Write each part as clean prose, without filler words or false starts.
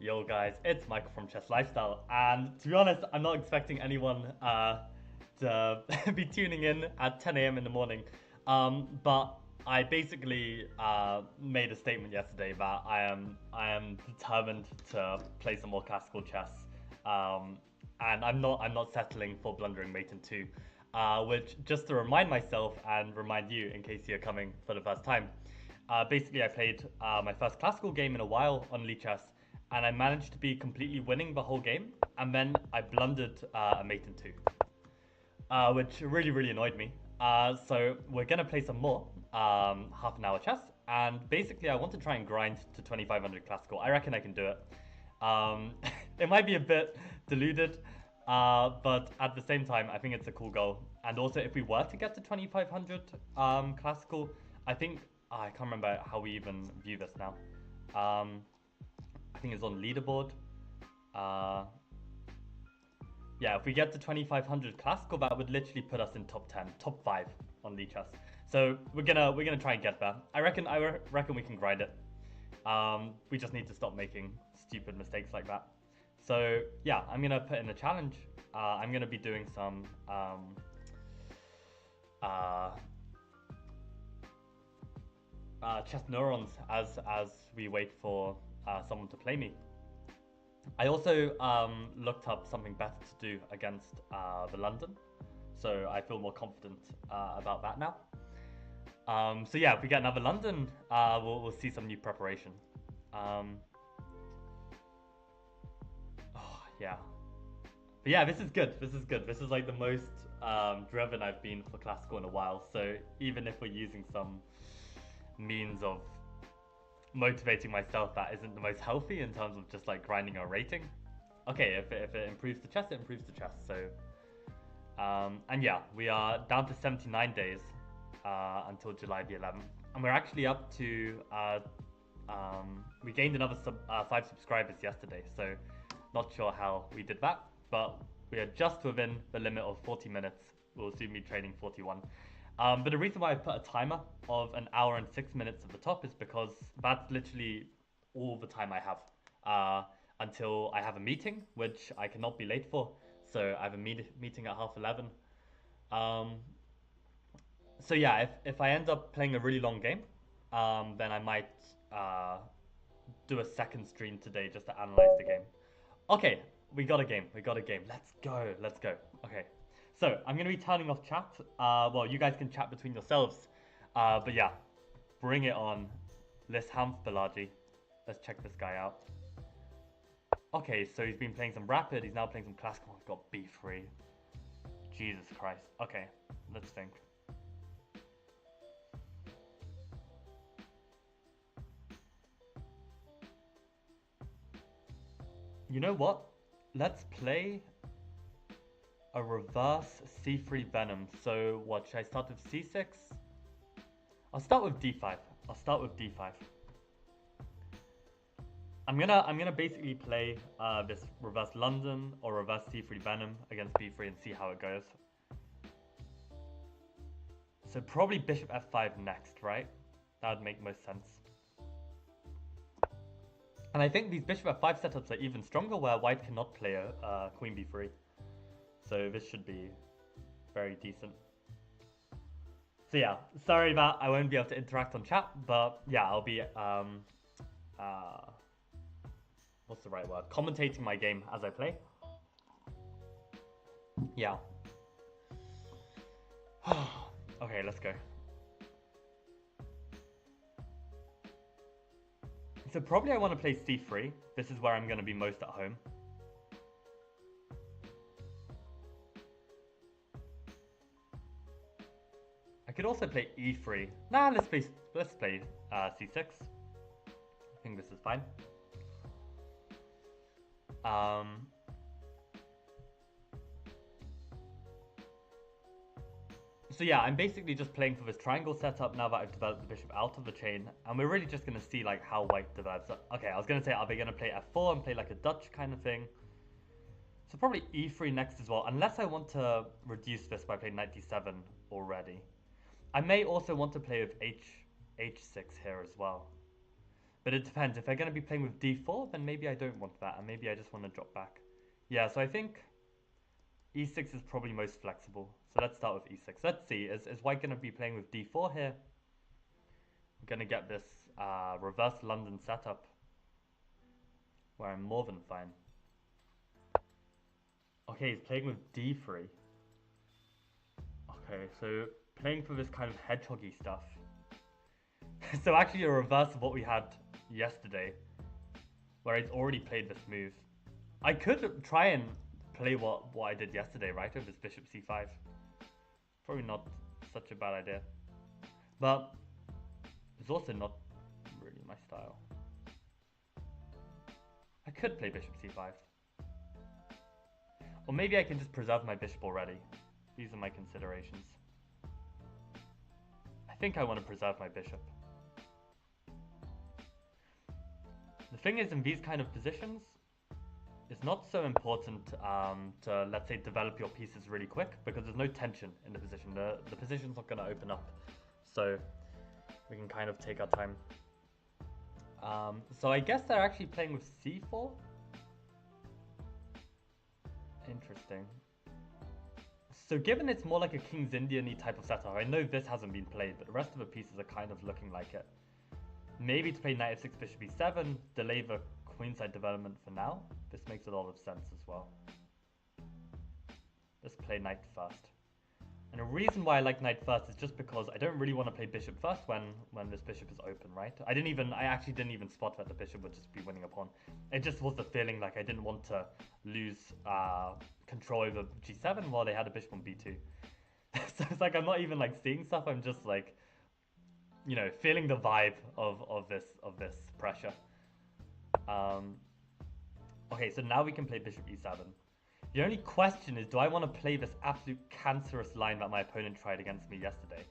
Yo guys, it's Michael from Chess Lifestyle, and to be honest, I'm not expecting anyone to be tuning in at 10 a.m. in the morning. But I basically made a statement yesterday that I am determined to play some more classical chess, and I'm not settling for blundering mate in two. Which, just to remind myself and remind you in case you're coming for the first time, basically I played my first classical game in a while on Lichess, and I managed to be completely winning the whole game, and then I blundered a mate in two, which really annoyed me. So we're gonna play some more half an hour chess, and basically I want to try and grind to 2500 classical. I reckon I can do it. It might be a bit deluded, but at the same time, I think it's a cool goal. And also, if we were to get to 2500 classical, I think I can't remember how we even view this now. I think it's on leaderboard. Uh, yeah, if we get to 2500 classical, that would literally put us in top 10, top 5 on Lichess. So we're gonna try and get there. I reckon we can grind it. We just need to stop making stupid mistakes like that. So yeah, I'm gonna put in a challenge. I'm gonna be doing some uh, chess neurons as we wait for someone to play me. I also looked up something better to do against the London, so I feel more confident about that now. So yeah, if we get another London, we'll see some new preparation. Oh yeah, but yeah, this is good. This is good. This is like the most driven I've been for classical in a while. So even if we're using some means of motivating myself that isn't the most healthy in terms of just like grinding our rating. Okay, if it improves the chess, it improves the chess. So, and yeah, we are down to 79 days until July the 11th. And we're actually up to, we gained another 5 subscribers yesterday. So, not sure how we did that, but we are just within the limit of 40 minutes. We'll soon be trading 41. But the reason why I put a timer of an hour and 6 minutes at the top is because that's literally all the time I have until I have a meeting, which I cannot be late for. So I have a meeting at 11:30. Um, so yeah, if I end up playing a really long game, then I might do a second stream today just to analyze the game. Okay, we got a game. We got a game. Let's go. Let's go. Okay. So I'm gonna be turning off chat. Well, you guys can chat between yourselves. But yeah, bring it on. Lishamf Balaji. Let's check this guy out. Okay, so he's been playing some rapid. He's now playing some classical. He's got B3. Jesus Christ. Okay, let's think. You know what? Let's play a reverse C3 Venom. So what, should I start with C6? I'll start with D5. I'll start with D5. I'm gonna basically play this reverse London or reverse C3 Venom against B3 and see how it goes. So probably Bishop F5 next, right? That would make most sense. And I think these Bishop F5 setups are even stronger where White cannot play a Queen B3. So this should be very decent. So yeah, sorry that I won't be able to interact on chat, but yeah, I'll be what's the right word? Commentating my game as I play. Yeah. Okay, let's go. So probably I want to play C3. This is where I'm going to be most at home. I could also play E3. Nah, let's play C6. I think this is fine. So yeah, I'm basically just playing for this triangle setup now that I've developed the bishop out of the chain, and we're really just going to see like how White develops. Okay, I was going to say, are they going to play F4 and play like a Dutch kind of thing? So probably E3 next as well, unless I want to reduce this by playing knight D7 already. I may also want to play with H6 here as well. But it depends. If they're going to be playing with d4, then maybe I don't want that, and maybe I just want to drop back. Yeah, so I think e6 is probably most flexible. So let's start with e6. Let's see, is white going to be playing with d4 here? We're going to get this reverse London setup, where I'm more than fine. Okay, he's playing with d3. Okay, so playing for this kind of hedgehoggy stuff. So actually a reverse of what we had yesterday, where he's already played this move. I could try and play what I did yesterday, right, with his bishop c5. Probably not such a bad idea. But it's also not really my style. I could play bishop c5. Or maybe I can just preserve my bishop already. These are my considerations. I think I want to preserve my bishop. The thing is, in these kind of positions, it's not so important to, let's say, develop your pieces really quick, because there's no tension in the position. The position's not going to open up, so we can kind of take our time. So I guess they're actually playing with c4. Interesting. So given it's more like a King's Indian-y type of setup, I know this hasn't been played, but the rest of the pieces are kind of looking like it. Maybe to play knight f6, bishop e7, delay the queenside development for now. This makes a lot of sense as well. Let's play knight first. And the reason why I like knight first is just because I don't really want to play bishop first when this bishop is open, right? I actually didn't even spot that the bishop would just be winning a pawn. It just was the feeling like I didn't want to lose control over g7 while they had a bishop on b2. So it's like I'm not even like seeing stuff, I'm just like, you know, feeling the vibe of this pressure. Okay, so now we can play bishop e7. The only question is, do I want to play this absolute cancerous line that my opponent tried against me yesterday?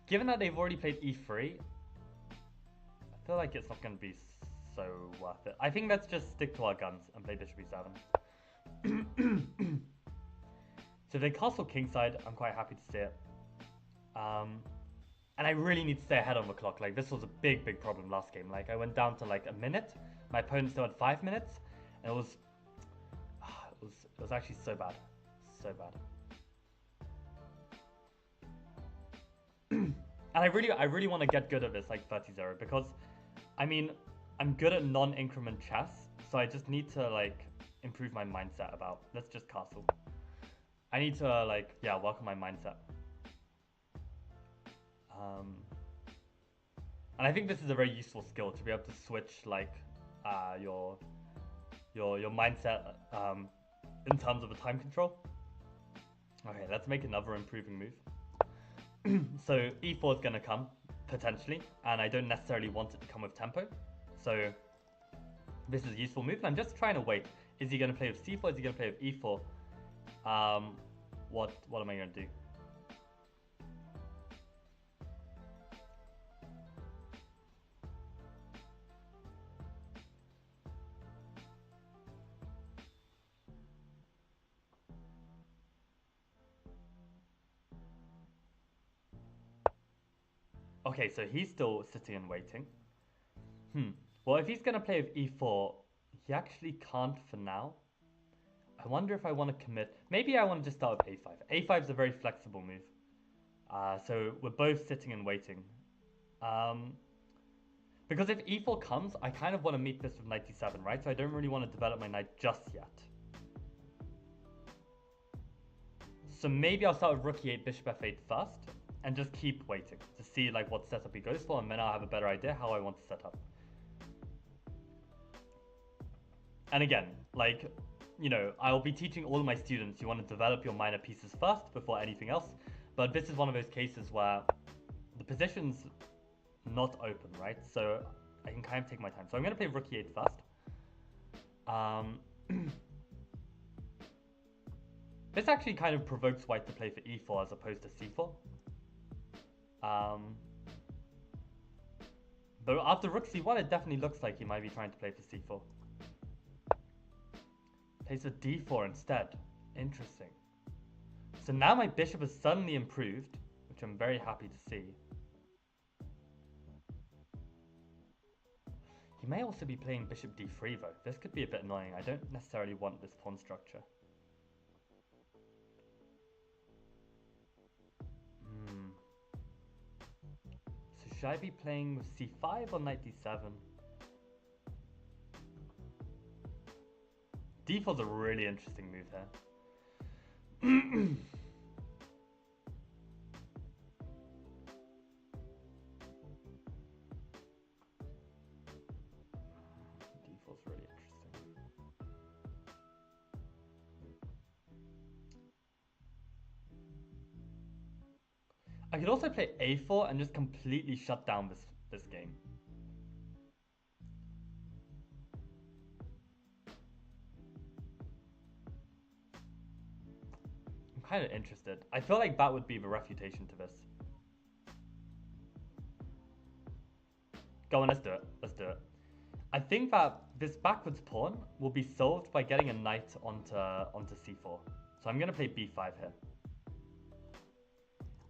Given that they've already played e3, I feel like it's not going to be so worth it. I think let's just stick to our guns and play bishop e7. So if they castle kingside, I'm quite happy to see it. And I really need to stay ahead on the clock. Like, this was a big problem last game. Like, I went down to like a minute. My opponent still had 5 minutes. And it was actually so bad. So bad. And I really want to get good at this, like 30-0, because, I mean, I'm good at non-increment chess. So I just need to, like, improve my mindset about, let's just castle. I need to, like, yeah, work on my mindset. And I think this is a very useful skill to be able to switch like your mindset in terms of a time control. Okay, let's make another improving move. So e4 is going to come potentially, and I don't necessarily want it to come with tempo. So this is a useful move. I'm just trying to wait. Is he going to play with c4? Is he going to play with e4? What am I going to do? Okay, so he's still sitting and waiting. Well, if he's going to play with e4, he actually can't for now. I wonder if I want to commit. Maybe I want to just start with a5. a5 is a very flexible move. So we're both sitting and waiting. Because if e4 comes, I kind of want to meet this with knight d7, right? So I don't really want to develop my knight just yet. So maybe I'll start with rook e8, bishop f8 first, and just keep waiting to see like what setup he goes for, and then I'll have a better idea how I want to set up. And again, like, you know, I'll be teaching all of my students, you want to develop your minor pieces first before anything else. But this is one of those cases where the position's not open, right? So I can kind of take my time. So I'm going to play rook e8 first. This actually kind of provokes white to play for e4 as opposed to c4. But after rook c1, it definitely looks like he might be trying to play for c4. Plays for d4 instead. Interesting. So now my bishop has suddenly improved, which I'm very happy to see. He may also be playing bishop d3 though. This could be a bit annoying. I don't necessarily want this pawn structure. So should I be playing with c5 or knight d7? d4's a really interesting move here. I could also play a4 and just completely shut down this game. I'm kind of interested. I feel like that would be the refutation to this. Go on, let's do it. Let's do it. I think that this backwards pawn will be solved by getting a knight onto c4. So I'm going to play b5 here.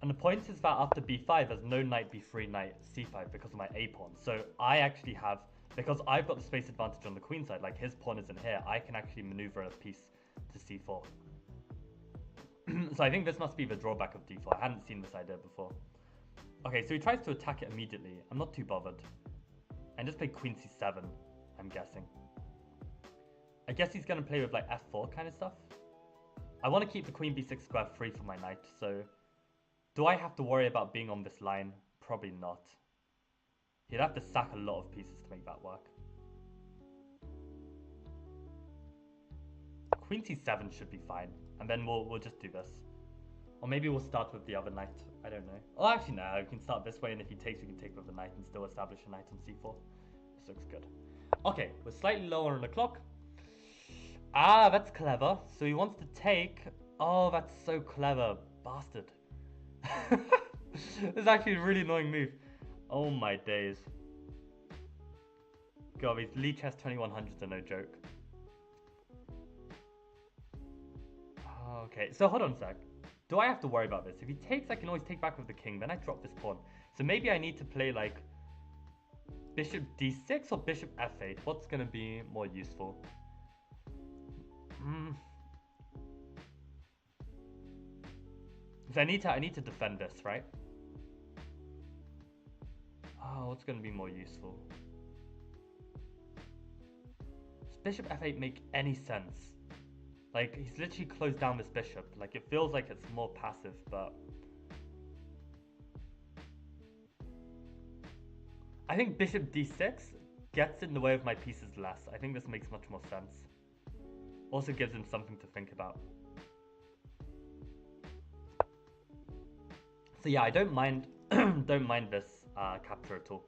And the point is that after b5, there's no knight b3, knight c5 because of my a pawn. So I actually have, because I've got the space advantage on the queen side, like his pawn isn't here, I can actually maneuver a piece to c4. So I think this must be the drawback of d4. I hadn't seen this idea before. Okay, so he tries to attack it immediately. I'm not too bothered. And just play queen c7, I'm guessing. I guess he's going to play with like f4 kind of stuff. I want to keep the queen b6 square free for my knight, so... Do I have to worry about being on this line? Probably not. He'd have to sack a lot of pieces to make that work. Queen c7 should be fine, and then we'll just do this. Or maybe we'll start with the other knight. I don't know. Oh, actually, no. We can start this way, and if he takes, we can take with the knight and still establish a knight on c4. This looks good. Okay, we're slightly lower on the clock. Ah, that's clever. So he wants to take... Oh, that's so clever. Bastard. This is actually a really annoying move. Oh my days. God, these Lichess 2100s are no joke. Okay, so hold on a sec. Do I have to worry about this? If he takes, I can always take back with the king. Then I drop this pawn. So maybe I need to play like bishop d6 or bishop f8. What's going to be more useful? So I need to defend this, right? Oh, what's going to be more useful? Does bishop f8 make any sense? Like, he's literally closed down this bishop. Like, it feels like it's more passive, but... I think bishop d6 gets in the way of my pieces less. I think this makes much more sense. Also gives him something to think about. So yeah, I don't mind don't mind this capture at all.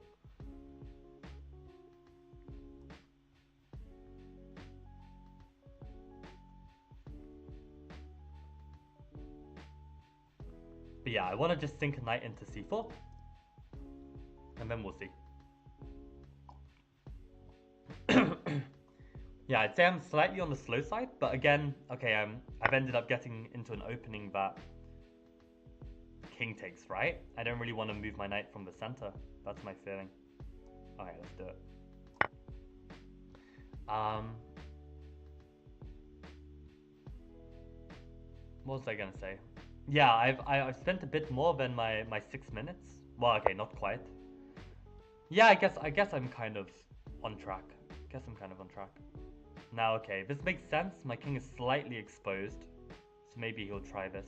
But yeah, I want to just sink a knight into c4, and then we'll see. Yeah, I'd say I'm slightly on the slow side, but again, okay, I've ended up getting into an opening that king takes, right? I don't really want to move my knight from the center. That's my feeling. Alright, let's do it. What was I gonna say? Yeah, I've spent a bit more than my 6 minutes. Well, okay, not quite. Yeah, I guess I'm kind of on track. Now, okay, this makes sense. My king is slightly exposed, so maybe he'll try this.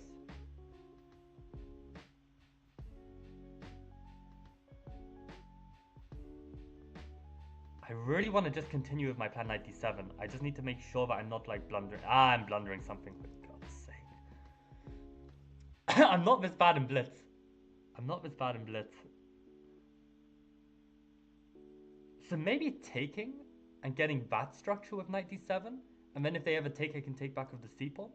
I really want to just continue with my plan knight d7. I just need to make sure that I'm not like blundering. Ah, I'm blundering something, for God's sake. I'm not this bad in blitz. So maybe taking and getting that structure with knight d7, and then if they ever take, I can take back with the c pawn.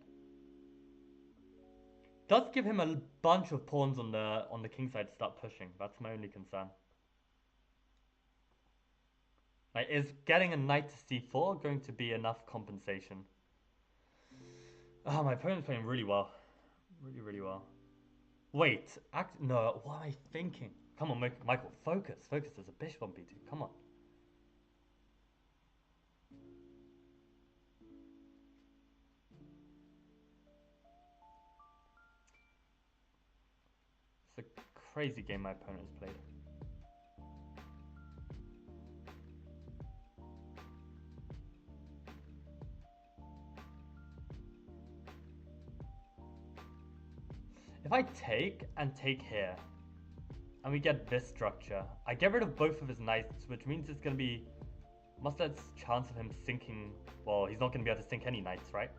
Does give him a bunch of pawns on the king side to start pushing. That's my only concern. Like, is getting a knight to c4 going to be enough compensation? Oh, my opponent's playing really well. Really well. Wait, no, what am I thinking? Come on, Michael, focus. There's a bishop on b2, come on. It's a crazy game my opponent has played. If I take and take here, and we get this structure, I get rid of both of his knights, which means it's going to be Mustard's chance of him sinking. Well, he's not going to be able to sink any knights, right?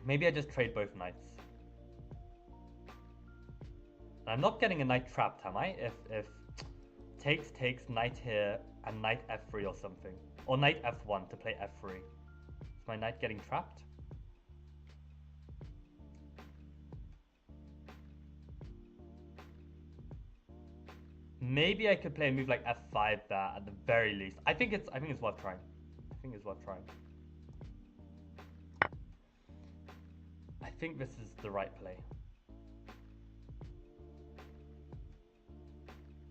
Maybe I just trade both knights. And I'm not getting a knight trapped, am I? If takes knight here and knight f3 or something, or knight f1 to play f3, is my knight getting trapped? Maybe I could play a move like f5 there at the very least. I think it's worth trying. I think it's worth trying. I think this is the right play.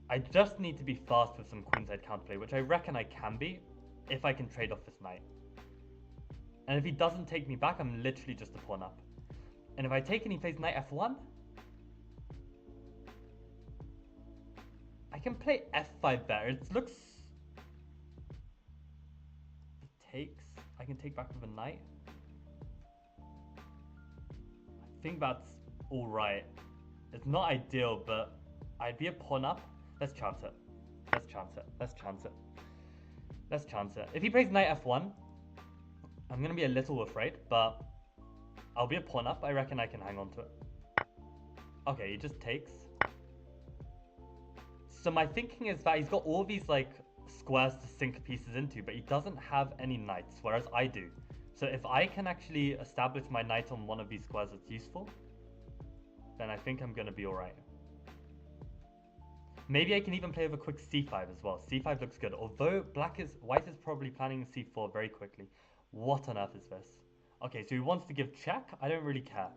I just need to be fast with some queenside counterplay, which I reckon I can be if I can trade off this knight. And if he doesn't take me back, I'm literally just a pawn up. And if I take and he plays knight f1, I can play f5 there. It looks... He takes. I can take back with a knight. I think that's alright. It's not ideal, but I'd be a pawn up. Let's chance it. Let's chance it. Let's chance it. Let's chance it. If he plays knight f1, I'm going to be a little afraid, but I'll be a pawn up. I reckon I can hang on to it. Okay, he just takes. So my thinking is that he's got all these like squares to sink pieces into, but he doesn't have any knights, whereas I do. So if I can actually establish my knight on one of these squares that's useful, then I think I'm going to be alright. Maybe I can even play with a quick c5 as well. c5 looks good, although white is probably planning c4 very quickly. What on earth is this? Okay, so he wants to give check. I don't really care.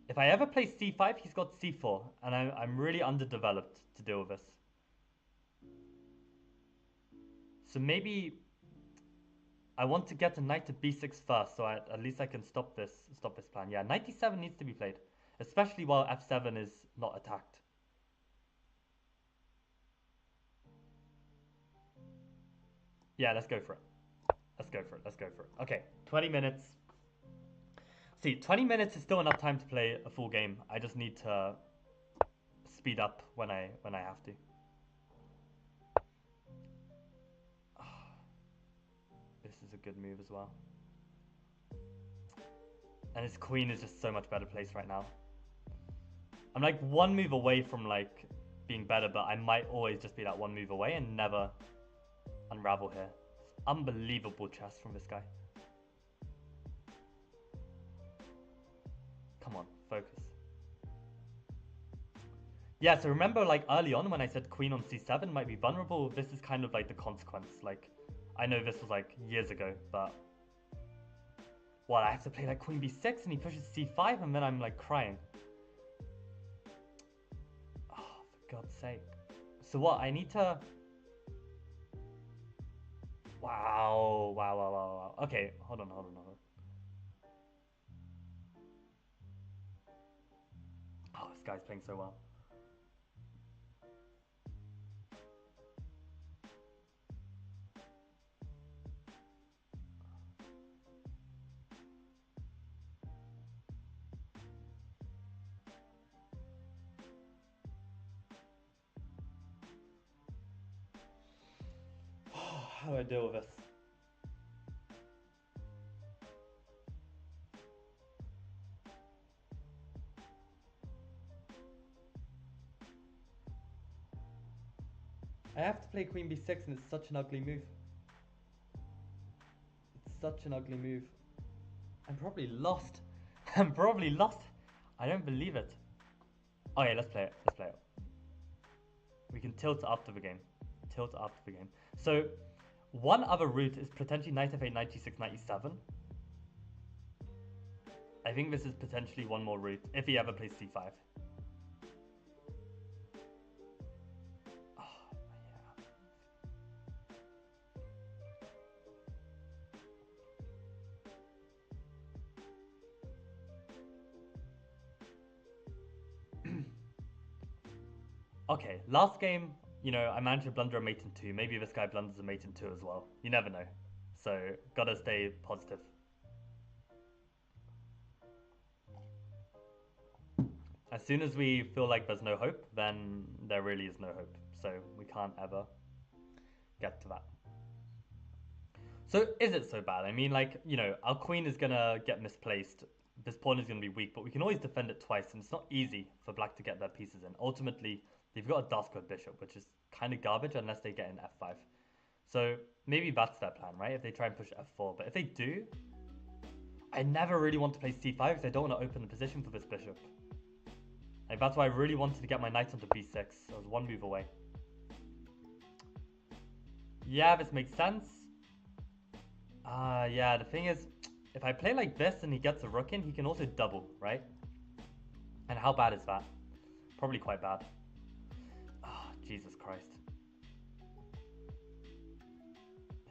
If I ever play c5, he's got c4, and I'm really underdeveloped to deal with this. So maybe I want to get a knight to b6 first, so at least I can stop this plan. Yeah, knight d7 needs to be played, especially while f7 is not attacked. Yeah, let's go for it. Let's go for it. Let's go for it. Okay, 20 minutes. See, 20 minutes is still enough time to play a full game. I just need to speed up when I have to. This is a good move as well. And his queen is just so much better placed right now. I'm like one move away from like being better, but I might always just be that one move away and never unravel here. It's unbelievable chess from this guy. Come on, focus. Yeah, so remember like early on when I said queen on c7 might be vulnerable, this is kind of like the consequence. Like, I know this was like years ago, but... Well, I have to play like queen b6 and he pushes c5 and then I'm like crying. Oh, for God's sake. So what, I need to... Wow, wow. Okay, hold on. Oh, this guy's playing so well. How do I deal with this? I have to play queen b6 and it's such an ugly move. It's such an ugly move. I'm probably lost. I'm probably lost. I don't believe it. Okay, let's play it. Let's play it. We can tilt after the game. Tilt after the game. So, one other route is potentially knight f8, knight g6, knight e7. I think this is potentially one more route if he ever plays c5. Oh, yeah. Okay, last game, you know, I managed to blunder a mate in two. Maybe this guy blunders a mate in two as well. You never know. So, gotta stay positive. As soon as we feel like there's no hope, then there really is no hope. So, we can't ever get to that. So, is it so bad? I mean, like, you know, our queen is gonna get misplaced. This pawn is gonna be weak, but we can always defend it twice, and it's not easy for black to get their pieces in. Ultimately, they've got a dark code bishop, which is kind of garbage unless they get in f5. So maybe that's their plan, right? If they try and push f4. But if they do, I never really want to play c5 because I don't want to open the position for this bishop. Like, that's why I really wanted to get my knight onto b6. I was one move away. Yeah, this makes sense. Yeah, the thing is, if I play like this and he gets a rook in, he can also double, right? And how bad is that? Probably quite bad. Oh, Jesus Christ.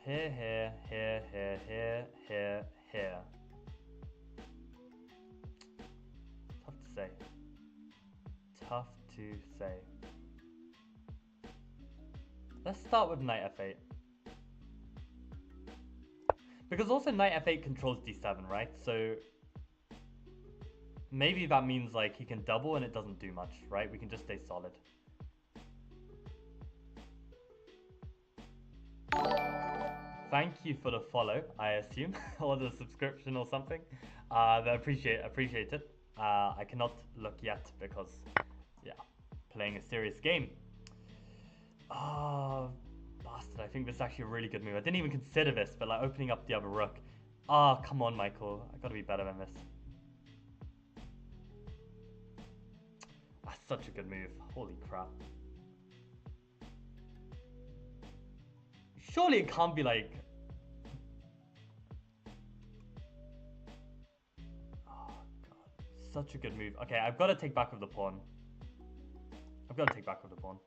Here, here, here, here, here, here, here. Tough to say. Tough to say. Let's start with knight f8. Because also knight f8 controls d7, right? So maybe that means like he can double and it doesn't do much, right? We can just stay solid. Thank you for the follow, I assume, or the subscription or something. I appreciate it. I cannot look yet because, yeah, playing a serious game. Oh, bastard, I think this is actually a really good move. I didn't even consider this, but like opening up the other rook. Ah, come on, Michael. I gotta be better than this. That's such a good move. Holy crap. Surely it can't be like... Oh, God. Such a good move. Okay, I've got to take back with the pawn. I've got to take back with the pawn.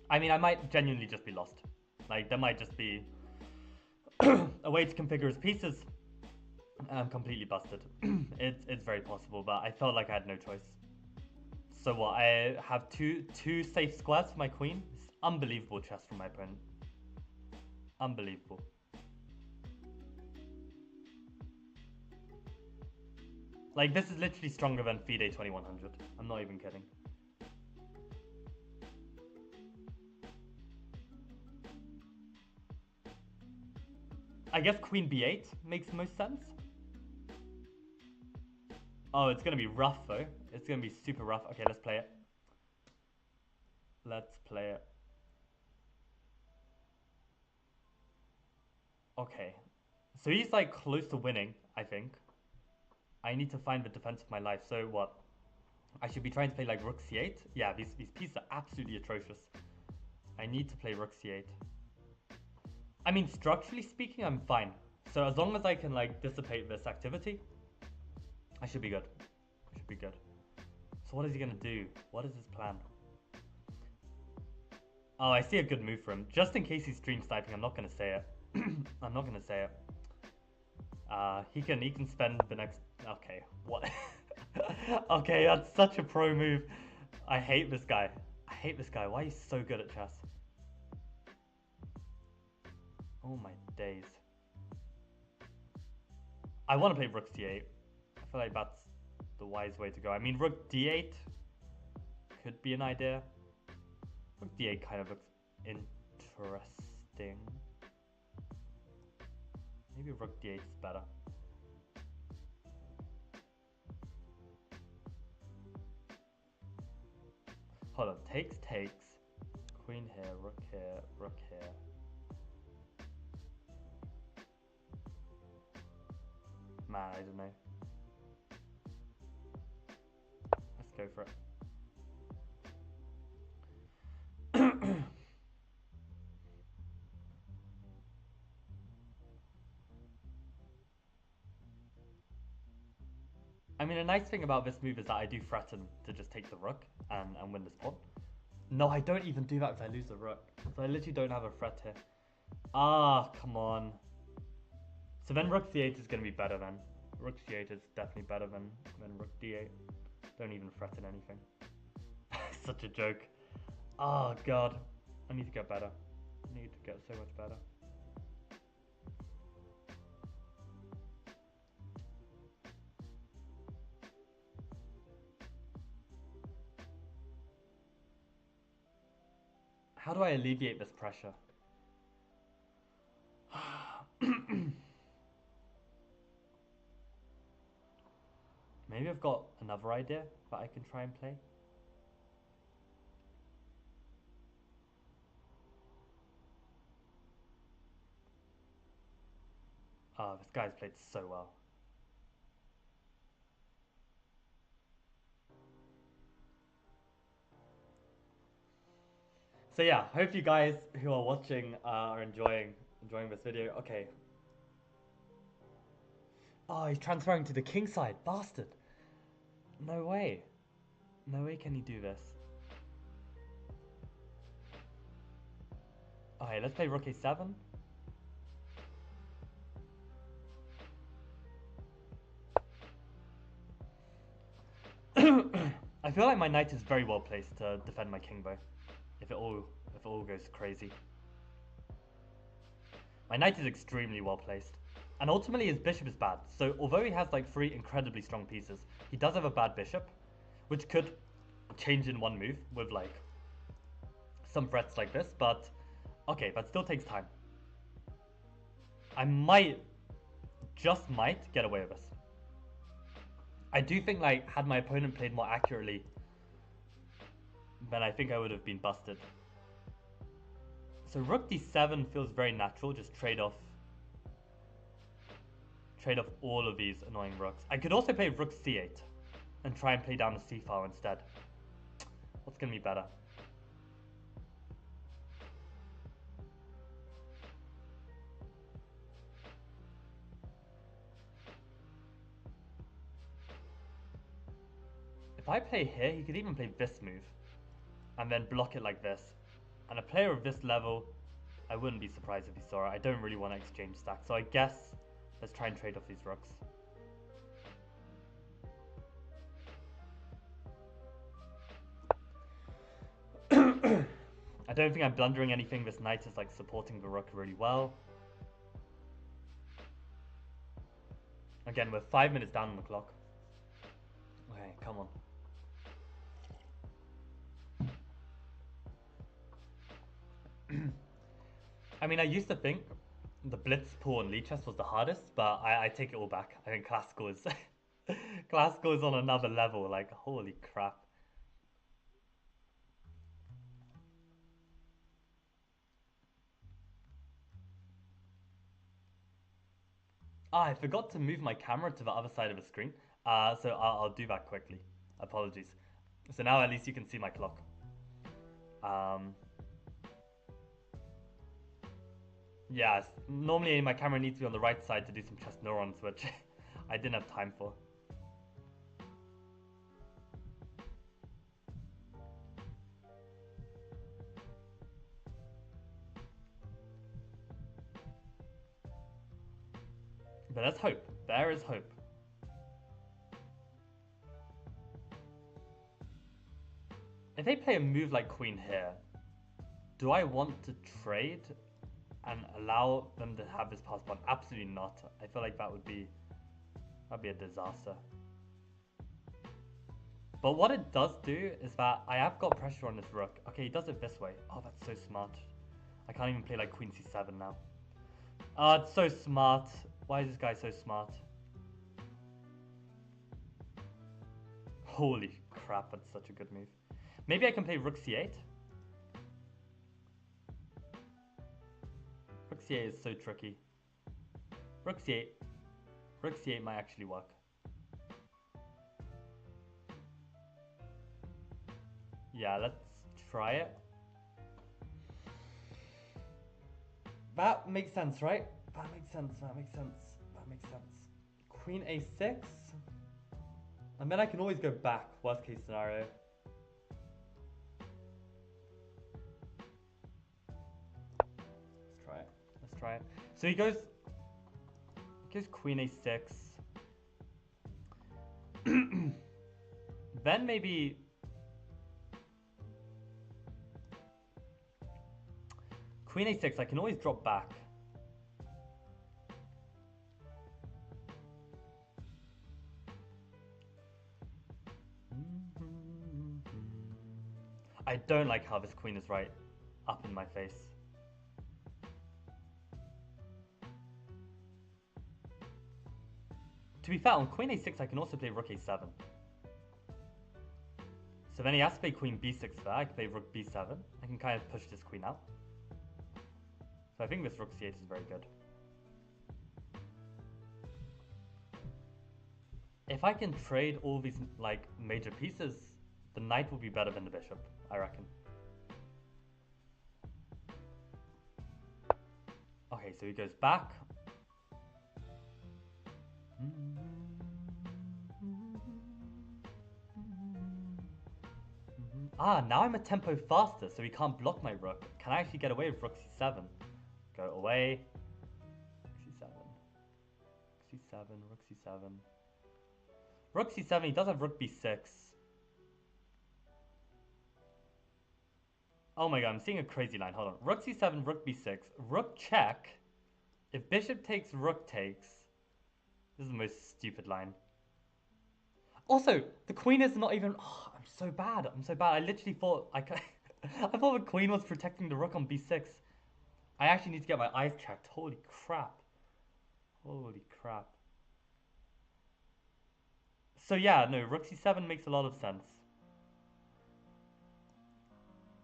I mean, I might genuinely just be lost. Like, there might just be a way to configure his pieces. And I'm completely busted. It's very possible, but I felt like I had no choice. So what, I have two safe squares for my queen? It's unbelievable chess from my opponent. Unbelievable. Like, this is literally stronger than FIDE 2100. I'm not even kidding. I guess queen b8 makes the most sense. Oh, it's going to be rough, though. It's going to be super rough. Okay, let's play it. Let's play it. Okay. So he's, like, close to winning, I think. I need to find the defense of my life. So what? I should be trying to play, like, rook c8. Yeah, these pieces are absolutely atrocious. I need to play rook c8. I mean, structurally speaking, I'm fine. So as long as I can, like, dissipate this activity, I should be good. I should be good. So what is he going to do? What is his plan? Oh, I see a good move for him. Just in case he's stream sniping, I'm not going to say it. I'm not going to say it. He can spend the next... Okay, what? Okay, that's such a pro move. I hate this guy. I hate this guy. Why are you so good at chess? Oh my days. I want to play rook c8. I feel like that's the wise way to go. I mean, rook d8 could be an idea. Rook d8 kind of looks interesting. Maybe rook d8 is better. Hold on, takes. Queen here, rook here, rook here. Man, I don't know. Let's go for it. I mean, a nice thing about this move is that I do threaten to just take the rook and win this pawn. No, I don't even do that if I lose the rook. So I literally don't have a threat here. Ah, come on. So then rook c8 is going to be better then. Rook c8 is definitely better than rook d8. Don't even threaten anything. Such a joke. Oh god. I need to get better. I need to get so much better. How do I alleviate this pressure? Maybe I've got another idea that I can try and play. Oh, this guy's played so well. So yeah, hope you guys who are watching are enjoying this video. Okay. Oh, he's transferring to the king side, bastard. No way. No way can he do this. Okay, let's play rook a7. I feel like my knight is very well placed to defend my king bow. If it all goes crazy. My knight is extremely well placed. And ultimately his bishop is bad. So although he has like 3 incredibly strong pieces, he does have a bad bishop, which could change in one move with like some threats like this, but okay, that still takes time. I might, just might, get away with this. I do think like had my opponent played more accurately, then I think I would have been busted. So rook d7 feels very natural, just trade off all of these annoying rooks. I could also play rook c8 and try and play down the c file instead. What's gonna be better? If I play here, he could even play this move and then block it like this. And a player of this level, I wouldn't be surprised if he saw it. I don't really want to exchange stacks, so I guess let's try and trade off these rooks. I don't think I'm blundering anything. This knight is like supporting the rook really well. Again, we're 5 minutes down on the clock. Okay, come on. I mean, I used to think the blitz pool and Lichess was the hardest, but I take it all back. I think classical is classical is on another level. Like, holy crap. Ah, I forgot to move my camera to the other side of the screen. So I'll do that quickly. Apologies. So now at least you can see my clock. Yeah, normally my camera needs to be on the right side to do some chess neurons, which I didn't have time for. But there's hope. There is hope. If they play a move like queen here, do I want to trade and allow them to have this pass pawn? Absolutely not. I feel like that'd be a disaster. But what it does do is that I have got pressure on this rook. Okay, he does it this way. Oh, that's so smart. I can't even play like queen c7 now. Oh, it's so smart. Why is this guy so smart? Holy crap, that's such a good move. Maybe I can play rook c8. Rook c8 is so tricky. Rook c8. Rook c8 might actually work. Yeah, let's try it. That makes sense, right? That makes sense, that makes sense, that makes sense. Queen a6? And then I can always go back, worst case scenario. Let's try it. Let's try it. So he goes queen a6. Then maybe Queen a6, I can always drop back. I don't like how this queen is right up in my face. To be fair, on queen a6 I can also play rook a7. So then he has to play queen b6 there, I can play rook b7. I can kind of push this queen out. So I think this rook c8 is very good. If I can trade all these like major pieces, the knight will be better than the bishop, I reckon. Okay, so he goes back. Ah, now I'm a tempo faster, so he can't block my rook. Can I actually get away with rook c7? Go away. c7. c7, rook c7. Rook c7, he does have rook b6. Oh my god, I'm seeing a crazy line. Hold on. Rook c7, rook b6, rook check. If bishop takes, rook takes. This is the most stupid line. Also, the queen is not even... Oh, I'm so bad. I'm so bad. I literally thought I could... I thought the queen was protecting the rook on b6. I actually need to get my eyes checked. Holy crap. Holy crap. So yeah, no, rook c7 makes a lot of sense.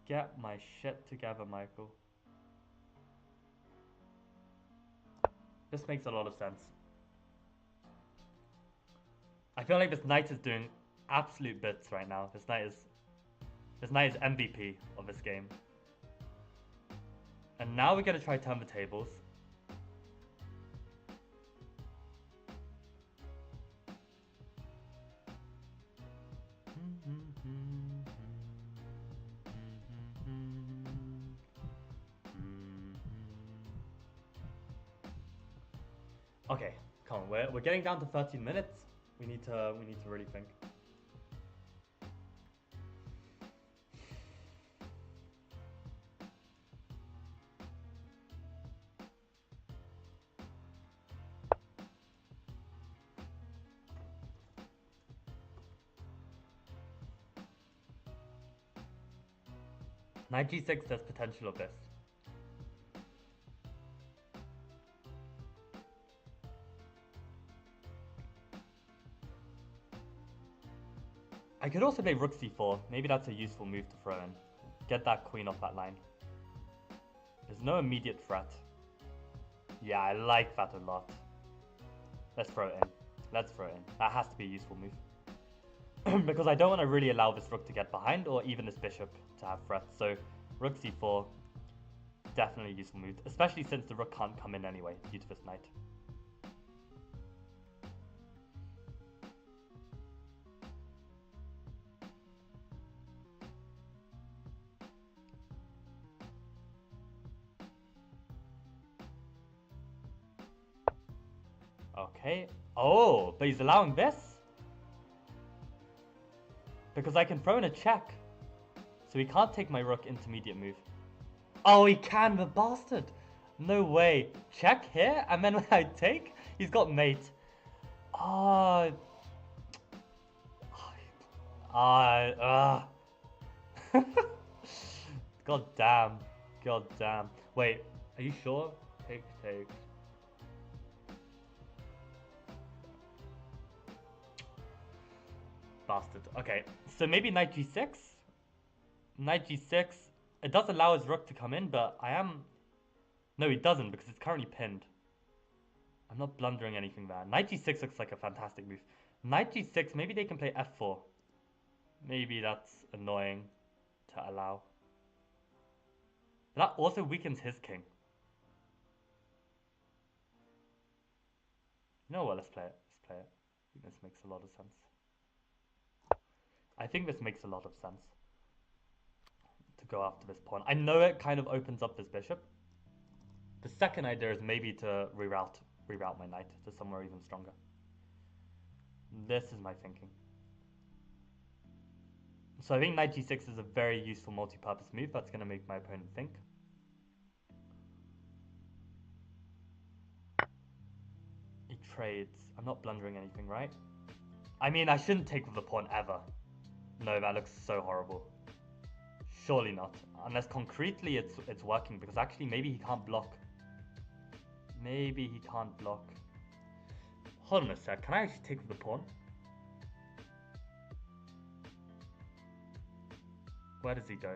Get my shit together, Michael. This makes a lot of sense. I feel like this knight is doing absolute bits right now. This knight is MVP of this game. And now we're gonna try turn the tables. Okay, come on, we're getting down to 13 minutes. We need to really think. Knight g6, there's potential of this. I could also play rook c4. Maybe that's a useful move to throw in. Get that queen off that line. There's no immediate threat. Yeah, I like that a lot. Let's throw it in. Let's throw it in. That has to be a useful move. Because I don't want to really allow this rook to get behind or even this bishop to have threats. So rook c4, definitely a useful move. Especially since the rook can't come in anyway due to this knight. Okay. Oh, but he's allowing this? Because I can throw in a check. So he can't take my rook intermediate move. Oh, he can, the bastard. No way. Check here, and then when I take, he's got mate. Oh. God damn. God damn. Wait, are you sure? Take. Bastard. Okay, so maybe knight g6? Knight g6. It does allow his rook to come in, but I am... No, it doesn't, because it's currently pinned. I'm not blundering anything there. Knight g6 looks like a fantastic move. Knight g6, maybe they can play f4. Maybe that's annoying to allow. But that also weakens his king. You know what, let's play it. Let's play it. I think this makes a lot of sense. I think this makes a lot of sense to go after this pawn. I know it kind of opens up this bishop. The second idea is maybe to reroute my knight to somewhere even stronger. This is my thinking. So I think knight g6 is a very useful multi-purpose move that's going to make my opponent think. trades. I'm not blundering anything, right? I mean, I shouldn't take with the pawn ever. No, that looks so horrible. Surely not. Unless concretely it's working, because actually maybe he can't block. Maybe he can't block. Hold on a sec, can I actually take with the pawn? Where does he go?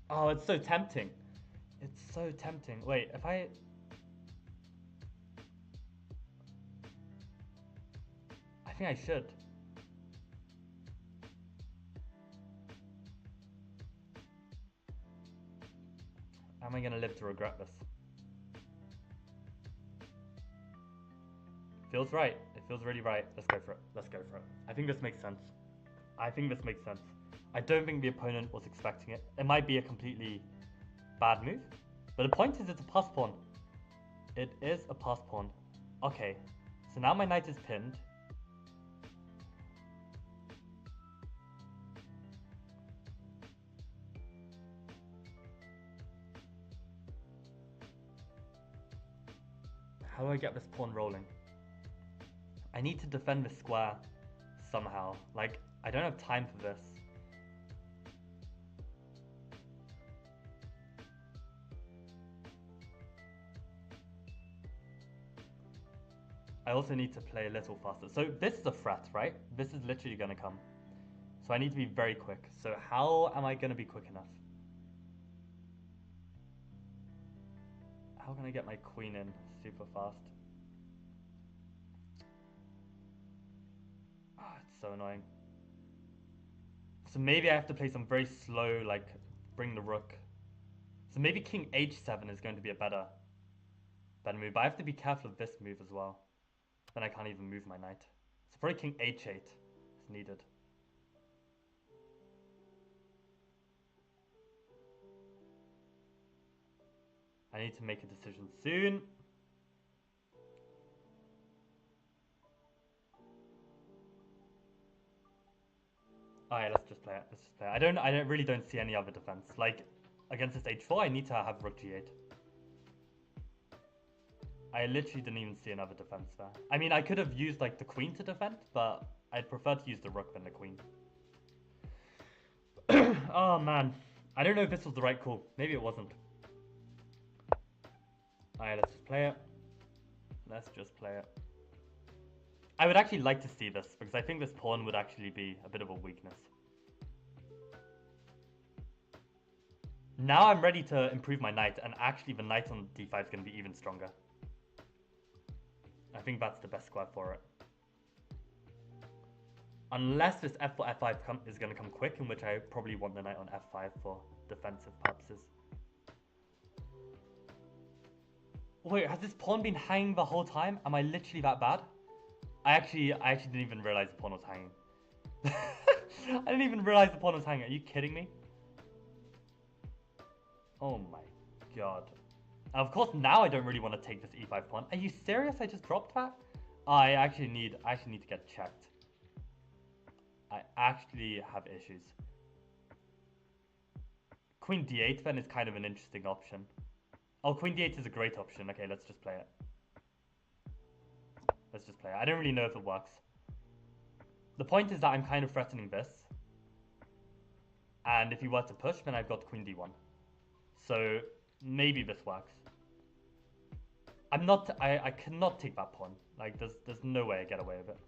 Oh, it's so tempting. It's so tempting. Wait, if I... I think I should. Am I gonna live to regret this? Feels right. It feels really right. Let's go for it. Let's go for it. I think this makes sense. I think this makes sense. I don't think the opponent was expecting it. It might be a completely bad move. But the point is it's a pass pawn. It is a pass pawn. Okay. So now my knight is pinned. How do I get this pawn rolling? I need to defend this square somehow. Like, I don't have time for this. I also need to play a little faster. So this is a threat, right? This is literally going to come. So I need to be very quick. So how am I going to be quick enough? How can I get my queen in super fast? Ah, it's so annoying. So maybe I have to play some very slow, like, bring the rook. So maybe king h7 is going to be a better move. But I have to be careful of this move as well. Then I can't even move my knight. So probably king h8 is needed. I need to make a decision soon. Alright, let's just play it. Let's just play it. I really don't see any other defense. Like, against this h4, I need to have rook g8. I literally didn't even see another defense there. I mean, I could have used, like, the queen to defend, but I'd prefer to use the rook than the queen. Oh, man. I don't know if this was the right call. Maybe it wasn't. Alright, let's just play it. Let's just play it. I would actually like to see this, because I think this pawn would actually be a bit of a weakness. Now I'm ready to improve my knight, and actually the knight on d5 is going to be even stronger. I think that's the best square for it. Unless this f4, f5 is going to come quick, in which I probably want the knight on f5 for defensive purposes. Wait, has this pawn been hanging the whole time? Am I literally that bad? I actually didn't even realize the pawn was hanging. I didn't even realize the pawn was hanging. Are you kidding me? Oh my god. And of course, now I don't really want to take this e5 pawn. Are you serious? I just dropped that? I actually need to get checked. I actually have issues. Queen d8 then is kind of an interesting option. Oh, queen d8 is a great option. Okay, let's just play it. Let's just play it. I don't really know if it works. The point is that I'm kind of threatening this. And if he were to push, then I've got queen d1. So maybe this works. I cannot take that pawn. Like, there's no way I get away with it.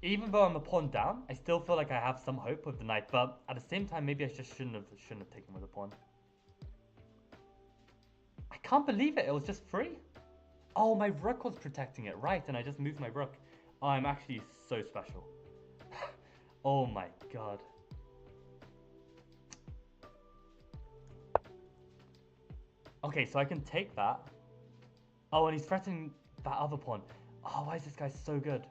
Even though I'm a pawn down, I still feel like I have some hope with the knight. But at the same time, maybe I just shouldn't have taken with the pawn. I can't believe it. It was just free. Oh, my rook was protecting it, right? And I just moved my rook. Oh, I'm actually so special. Oh my god. Okay, so I can take that. Oh, and he's threatening that other pawn. Oh, why is this guy so good?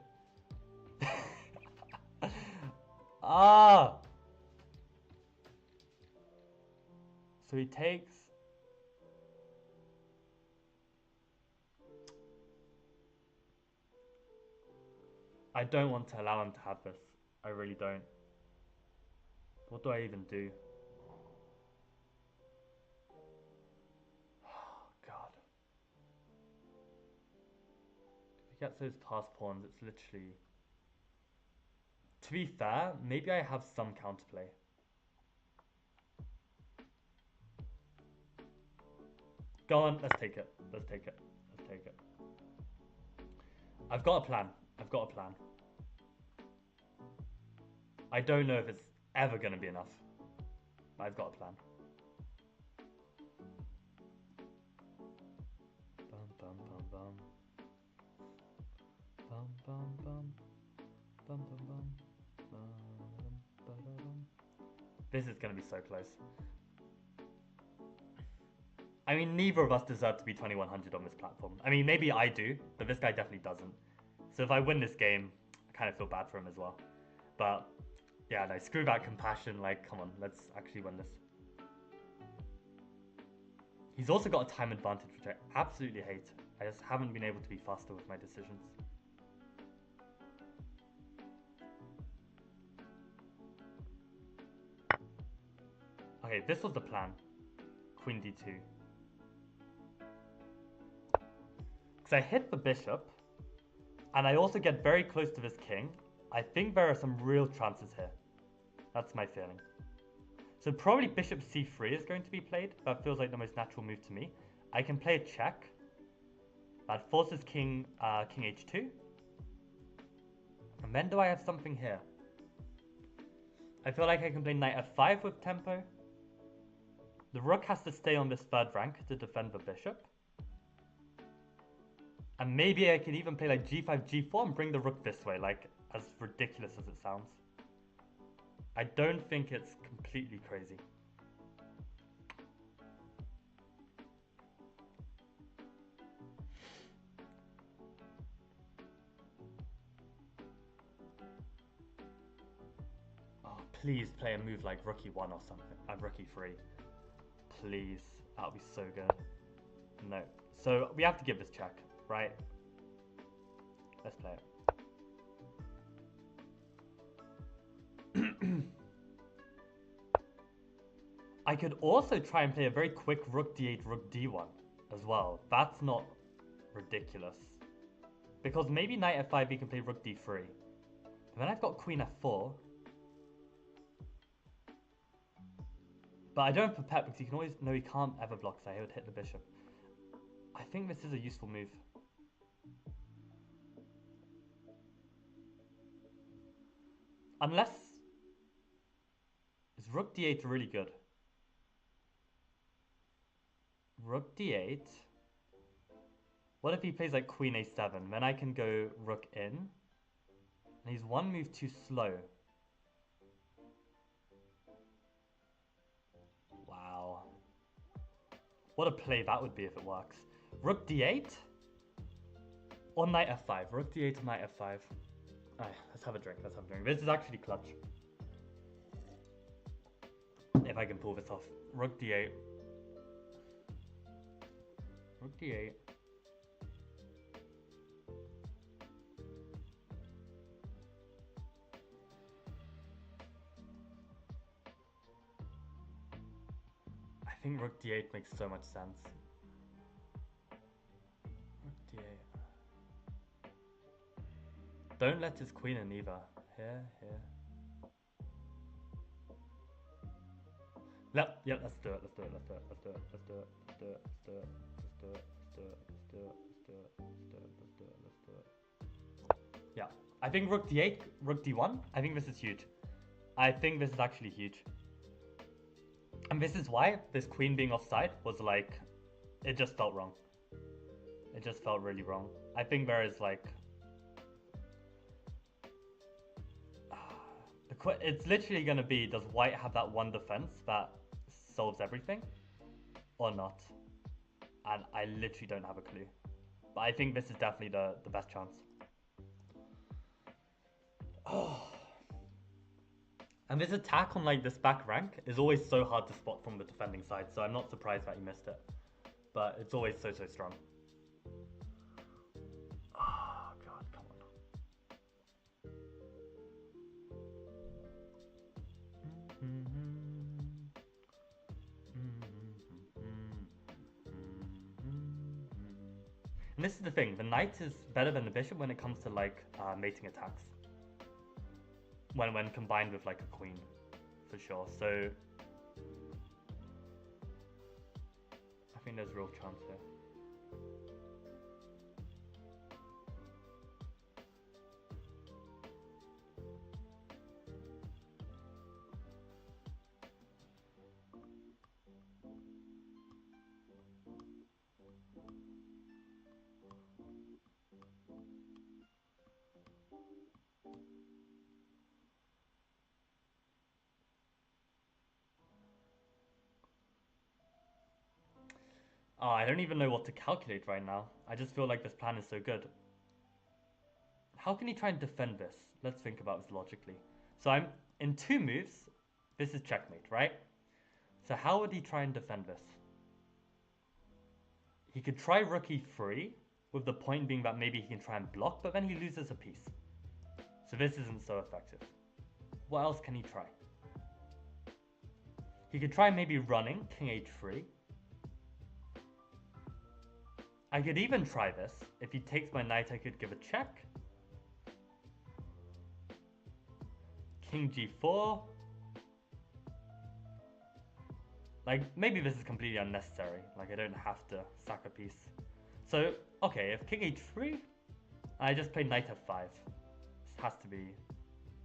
Ah! So he takes... I don't want to allow him to have this. I really don't. What do I even do? he gets those pass pawns, it's literally... To be fair, maybe I have some counterplay. Go on, let's take it. Let's take it. Let's take it. I've got a plan. I've got a plan. I don't know if it's ever going to be enough. But I've got a plan. Bum, bum, bum, bum. Bum, bum, bum. Bum, bum, bum. This is going to be so close. I mean, neither of us deserve to be 2100 on this platform. I mean, maybe I do, but this guy definitely doesn't. So if I win this game, I kind of feel bad for him as well. But yeah, no, screw that compassion. Like, come on, let's actually win this. He's also got a time advantage, which I absolutely hate. I just haven't been able to be faster with my decisions. Okay, this was the plan. Queen d2. Because I hit the bishop, and I also get very close to this king. I think there are some real chances here. That's my feeling. So probably bishop c3 is going to be played. That feels like the most natural move to me. I can play a check. That forces king h2. And then do I have something here? I feel like I can play knight f5 with tempo. The rook has to stay on this third rank to defend the bishop. And maybe I could even play like g5, g4 and bring the rook this way, like as ridiculous as it sounds. I don't think it's completely crazy. Oh, please play a move like rook e1 or something. Rook e3. Please. That would be so good. No. So we have to give this check, right? Let's play it. I could also try and play a very quick rook d8, rook d1 as well. That's not ridiculous. Because maybe knight f5 we can play rook d3. And then I've got queen f4. But I don't have Pep because you can always... No, he can't ever block, so he would hit the bishop. I think this is a useful move. Unless... Is rook d8 really good? Rook d8. What if he plays like queen a7? Then I can go rook in. And he's one move too slow. Wow. What a play that would be if it works. Rook d8? Or knight f5. Rook d8 or knight f5. Alright, let's have a drink. Let's have a drink. This is actually clutch. If I can pull this off. Rook d8. Rook d8. I think rook d8 makes so much sense. Rook d8. Don't let his queen in either. Here. Yep, let's do it. Yeah, I think rook d8, rook d1. I think this is huge. I think this is actually huge. And this is why this queen being offside was like, it just felt wrong. It just felt really wrong. I think there is like, it's literally going to be, does white have that one defense that solves everything or not? And I literally don't have a clue. But I think this is definitely the best chance. Oh. And this attack on like this back rank is always so hard to spot from the defending side, so I'm not surprised that he missed it. But it's always so strong. Oh god, come on. And this is the thing, the knight is better than the bishop when it comes to like mating attacks. When combined with like a queen, for sure. So I think there's real chance here. Oh, I don't even know what to calculate right now. I just feel like this plan is so good. How can he try and defend this? Let's think about this logically. So I'm in 2 moves. This is checkmate, right? So how would he try and defend this? He could try rook e3, with the point being that maybe he can try and block, but then he loses a piece. So this isn't so effective. What else can he try? He could try maybe running king h3. I could even try this. If he takes my knight, I could give a check. King g4. Like, maybe this is completely unnecessary. Like, I don't have to sack a piece. So, okay, if king h3, I just play knight f5. This has to be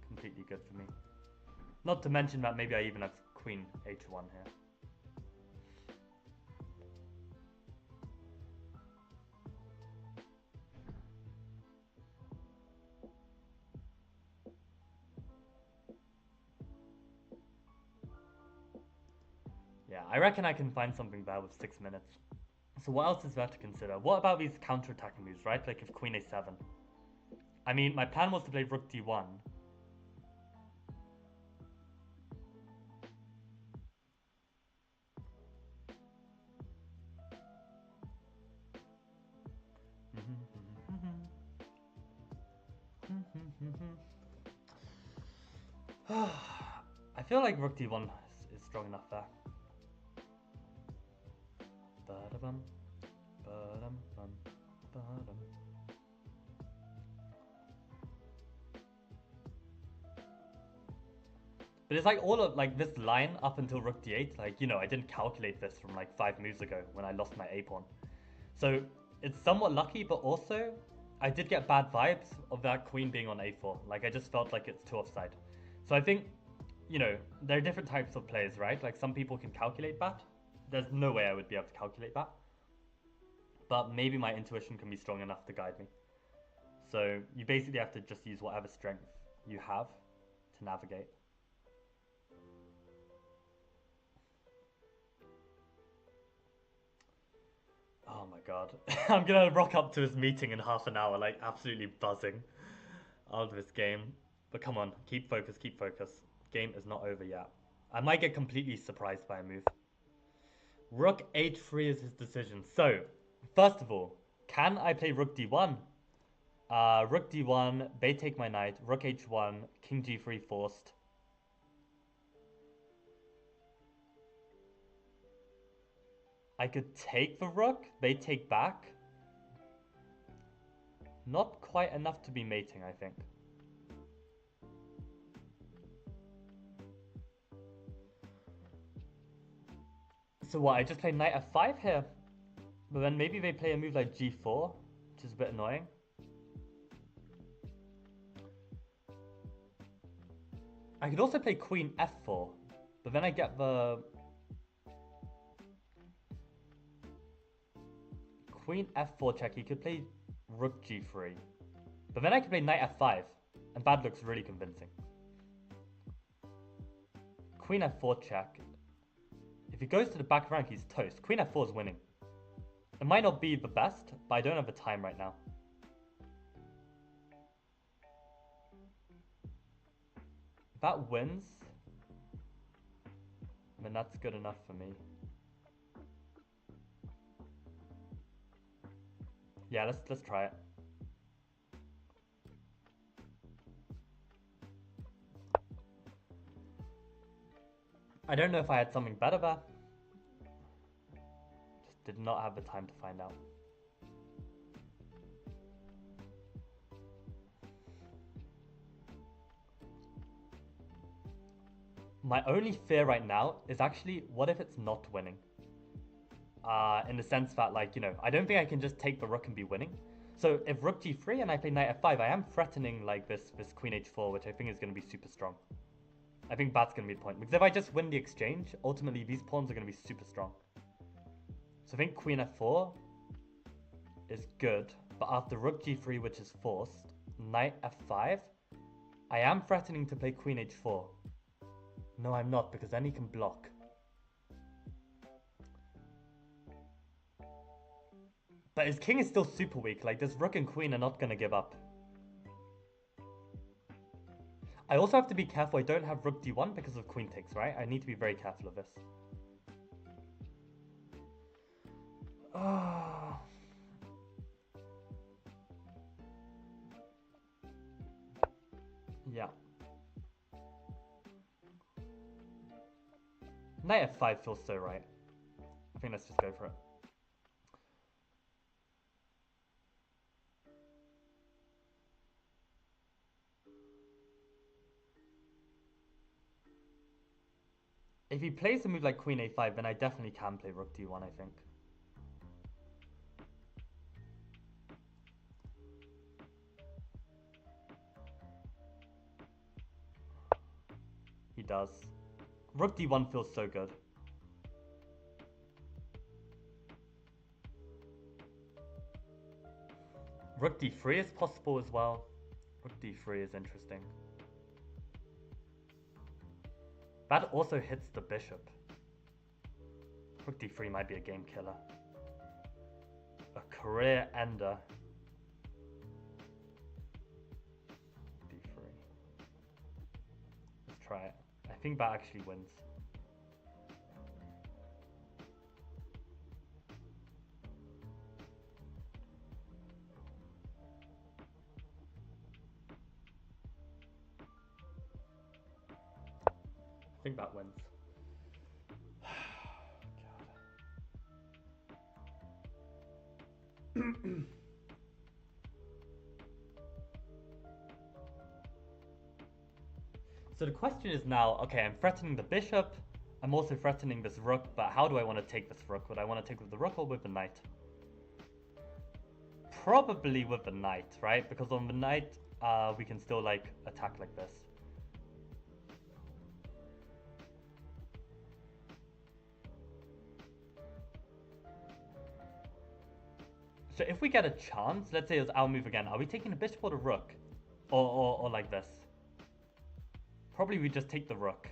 completely good for me. Not to mention that maybe I even have queen h1 here. Yeah, I reckon I can find something there with 6 minutes. So what else is there to consider? What about these counter-attacking moves, right? Like if queen a7. I mean, my plan was to play rook d1. I feel like rook d1 is strong enough there. Ba-da-bum, ba-dum-bum, ba-dum. But it's like all of like this line up until rook d8, like, you know, I didn't calculate this from like 5 moves ago when I lost my a pawn. So it's somewhat lucky, but also I did get bad vibes of that queen being on a4. Like I just felt like it's too offside. So I think, you know, there are different types of players, right? Like some people can calculate that. There's no way I would be able to calculate that. But maybe my intuition can be strong enough to guide me. So you basically have to just use whatever strength you have to navigate. Oh my god. I'm gonna rock up to his meeting in half an hour, like absolutely buzzing out of this game. But come on, keep focus, keep focus. Game is not over yet. I might get completely surprised by a move. Rook h3 is his decision. So, first of all, can I play rook d1? Rook d1, they take my knight, rook h1, king g3 forced. I could take the rook, they take back. Not quite enough to be mating, I think. So what, I just play knight f5 here? But then maybe they play a move like g4, which is a bit annoying. I could also play queen f4, but then I get the queen f4 check. He could play rook g3, but then I could play knight f5, and that looks really convincing. Queen f4 check. If he goes to the back rank, he's toast. Queen f4 is winning. It might not be the best, but I don't have the time right now. If that wins, then that's good enough for me. Yeah, let's try it. I don't know if I had something better there. Just did not have the time to find out. My only fear right now is actually, what if it's not winning? In the sense that, like, you know, I don't think I can just take the rook and be winning. So if rook g3 and I play knight f5, I am threatening like this queen h4, which I think is going to be super strong. I think that's going to be the point. Because if I just win the exchange, ultimately these pawns are going to be super strong. So I think queen f4 is good. But after rook g3, which is forced, knight f5, I am threatening to play queen h4. No, I'm not, because then he can block. But his king is still super weak. Like, this rook and queen are not going to give up. I also have to be careful I don't have rook d1 because of queen takes, right? I need to be very careful of this. Oh. Yeah. Knight f5 feels so right. I think let's just go for it. If he plays a move like queen a5, then I definitely can play rook d1, I think. He does. Rook d1 feels so good. Rook d3 is possible as well. Rook d3 is interesting. That also hits the bishop. Rook d3 might be a game killer. A career ender. d3. Let's try it. I think that actually wins. I think that wins. So the question is now, okay, I'm threatening the bishop. I'm also threatening this rook, but how do I want to take this rook? Would I want to take with the rook or with the knight? Probably with the knight, right? Because on the knight, we can still like attack like this. So if we get a chance, let's say it's our move again, are we taking the bishop or the rook? Or like this? Probably we just take the rook.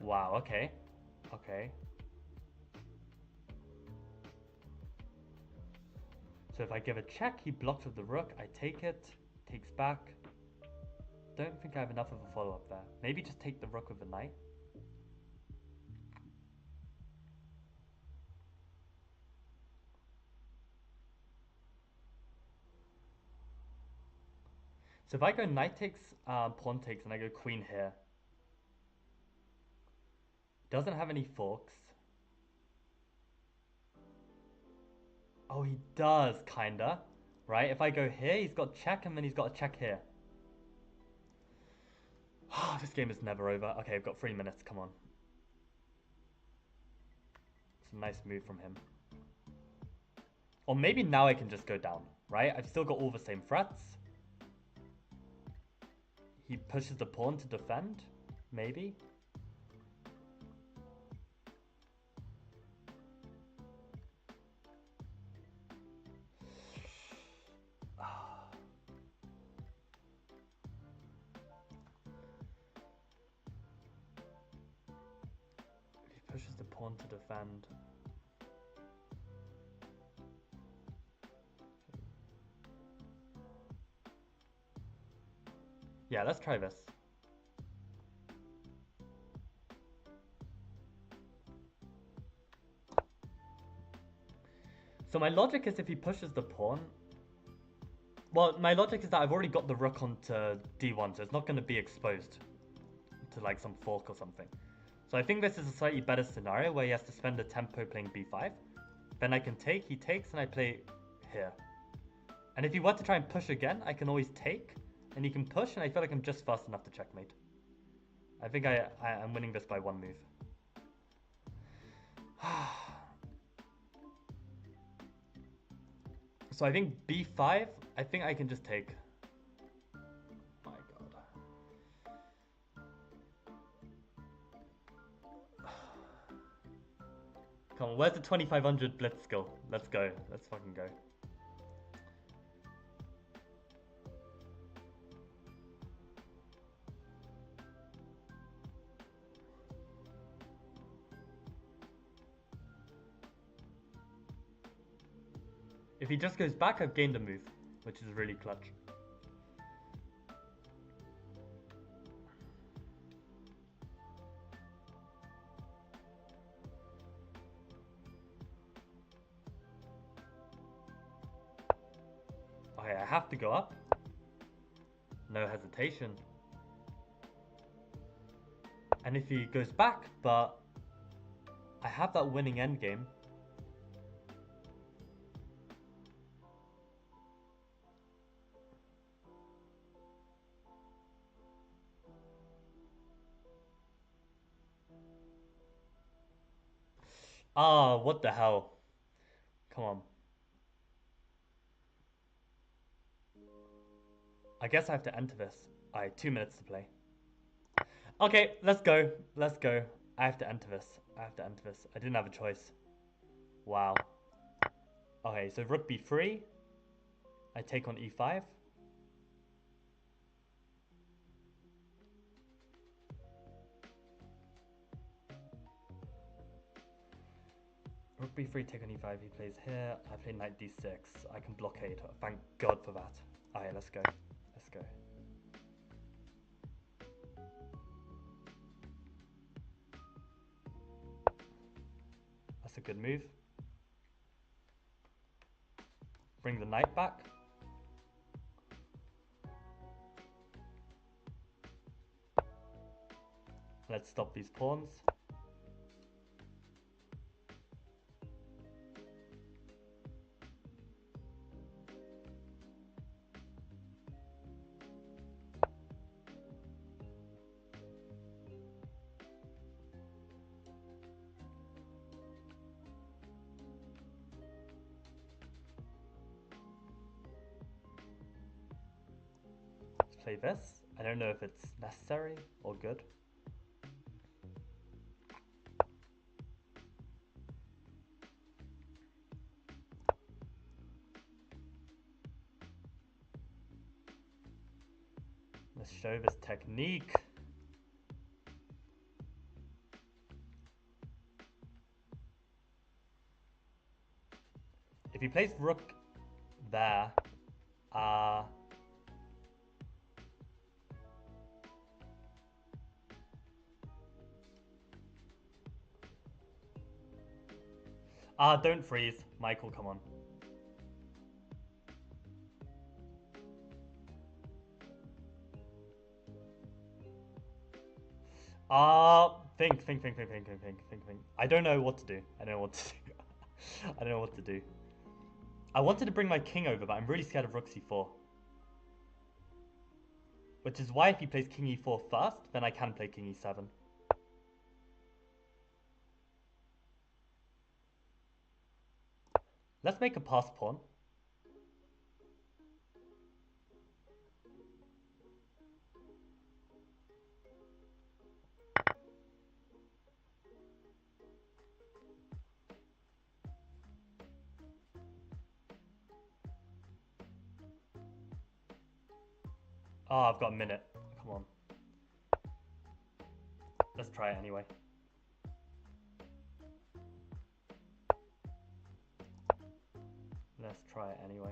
Wow, okay. Okay. So if I give a check, he blocks with the rook, I take it, takes back. Don't think I have enough of a follow-up there. Maybe just take the rook with the knight. So if I go knight takes, pawn takes, and I go queen here. Doesn't have any forks. Oh, he does, kinda. Right? If I go here, he's got check, and then he's got a check here. Oh, this game is never over. Okay, I've got 3 minutes. Come on. It's a nice move from him. Or maybe now I can just go down, right? I've still got all the same threats. He pushes the pawn to defend. Maybe. Pushes the pawn to defend. Yeah, let's try this. So my logic is if he pushes the pawn... Well, my logic is that I've already got the rook onto d1, so it's not going to be exposed to like some fork or something. So I think this is a slightly better scenario where he has to spend a tempo playing b5. Then I can take, he takes, and I play here. And if he were to try and push again, I can always take, and he can push, and I feel like I'm just fast enough to checkmate. I think I'm winning this by one move. So I think b5, I think I can just take. My god. Come on, where's the 2500 blitz skill? Let's go. Let's fucking go. If he just goes back, I've gained a move, which is really clutch. Okay, I have to go up. No hesitation. And if he goes back, but I have that winning endgame. Ah, what the hell? Come on. I guess I have to enter this. Alright, 2 minutes to play. Okay, let's go. Let's go. I have to enter this. I have to enter this. I didn't have a choice. Wow. Okay, so rook b3. I take on e5. Rook b3, take on e5. He plays here. I play knight d6. I can blockade. Thank God for that. Alright, let's go. Let's go. That's a good move. Bring the knight back. Let's stop these pawns. Let's play this. I don't know if it's necessary or good. Let's show this technique. If he plays rook there, don't freeze. Michael, come on. Think. I don't know what to do. I don't know what to do. I don't know what to do. I wanted to bring my king over, but I'm really scared of rook c4. Which is why if he plays king e4 first, then I can play king e7. Let's make a pass pawn. Oh, I've got a minute. Come on. Let's try it anyway. Let's try it anyway.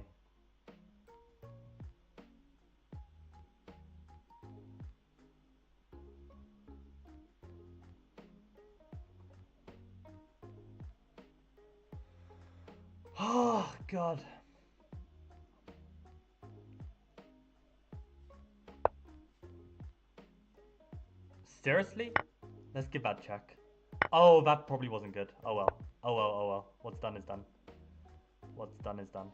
Oh, God. Seriously? Let's give that a check. Oh, that probably wasn't good. Oh well. Oh well, oh well. What's done is done. What's done is done.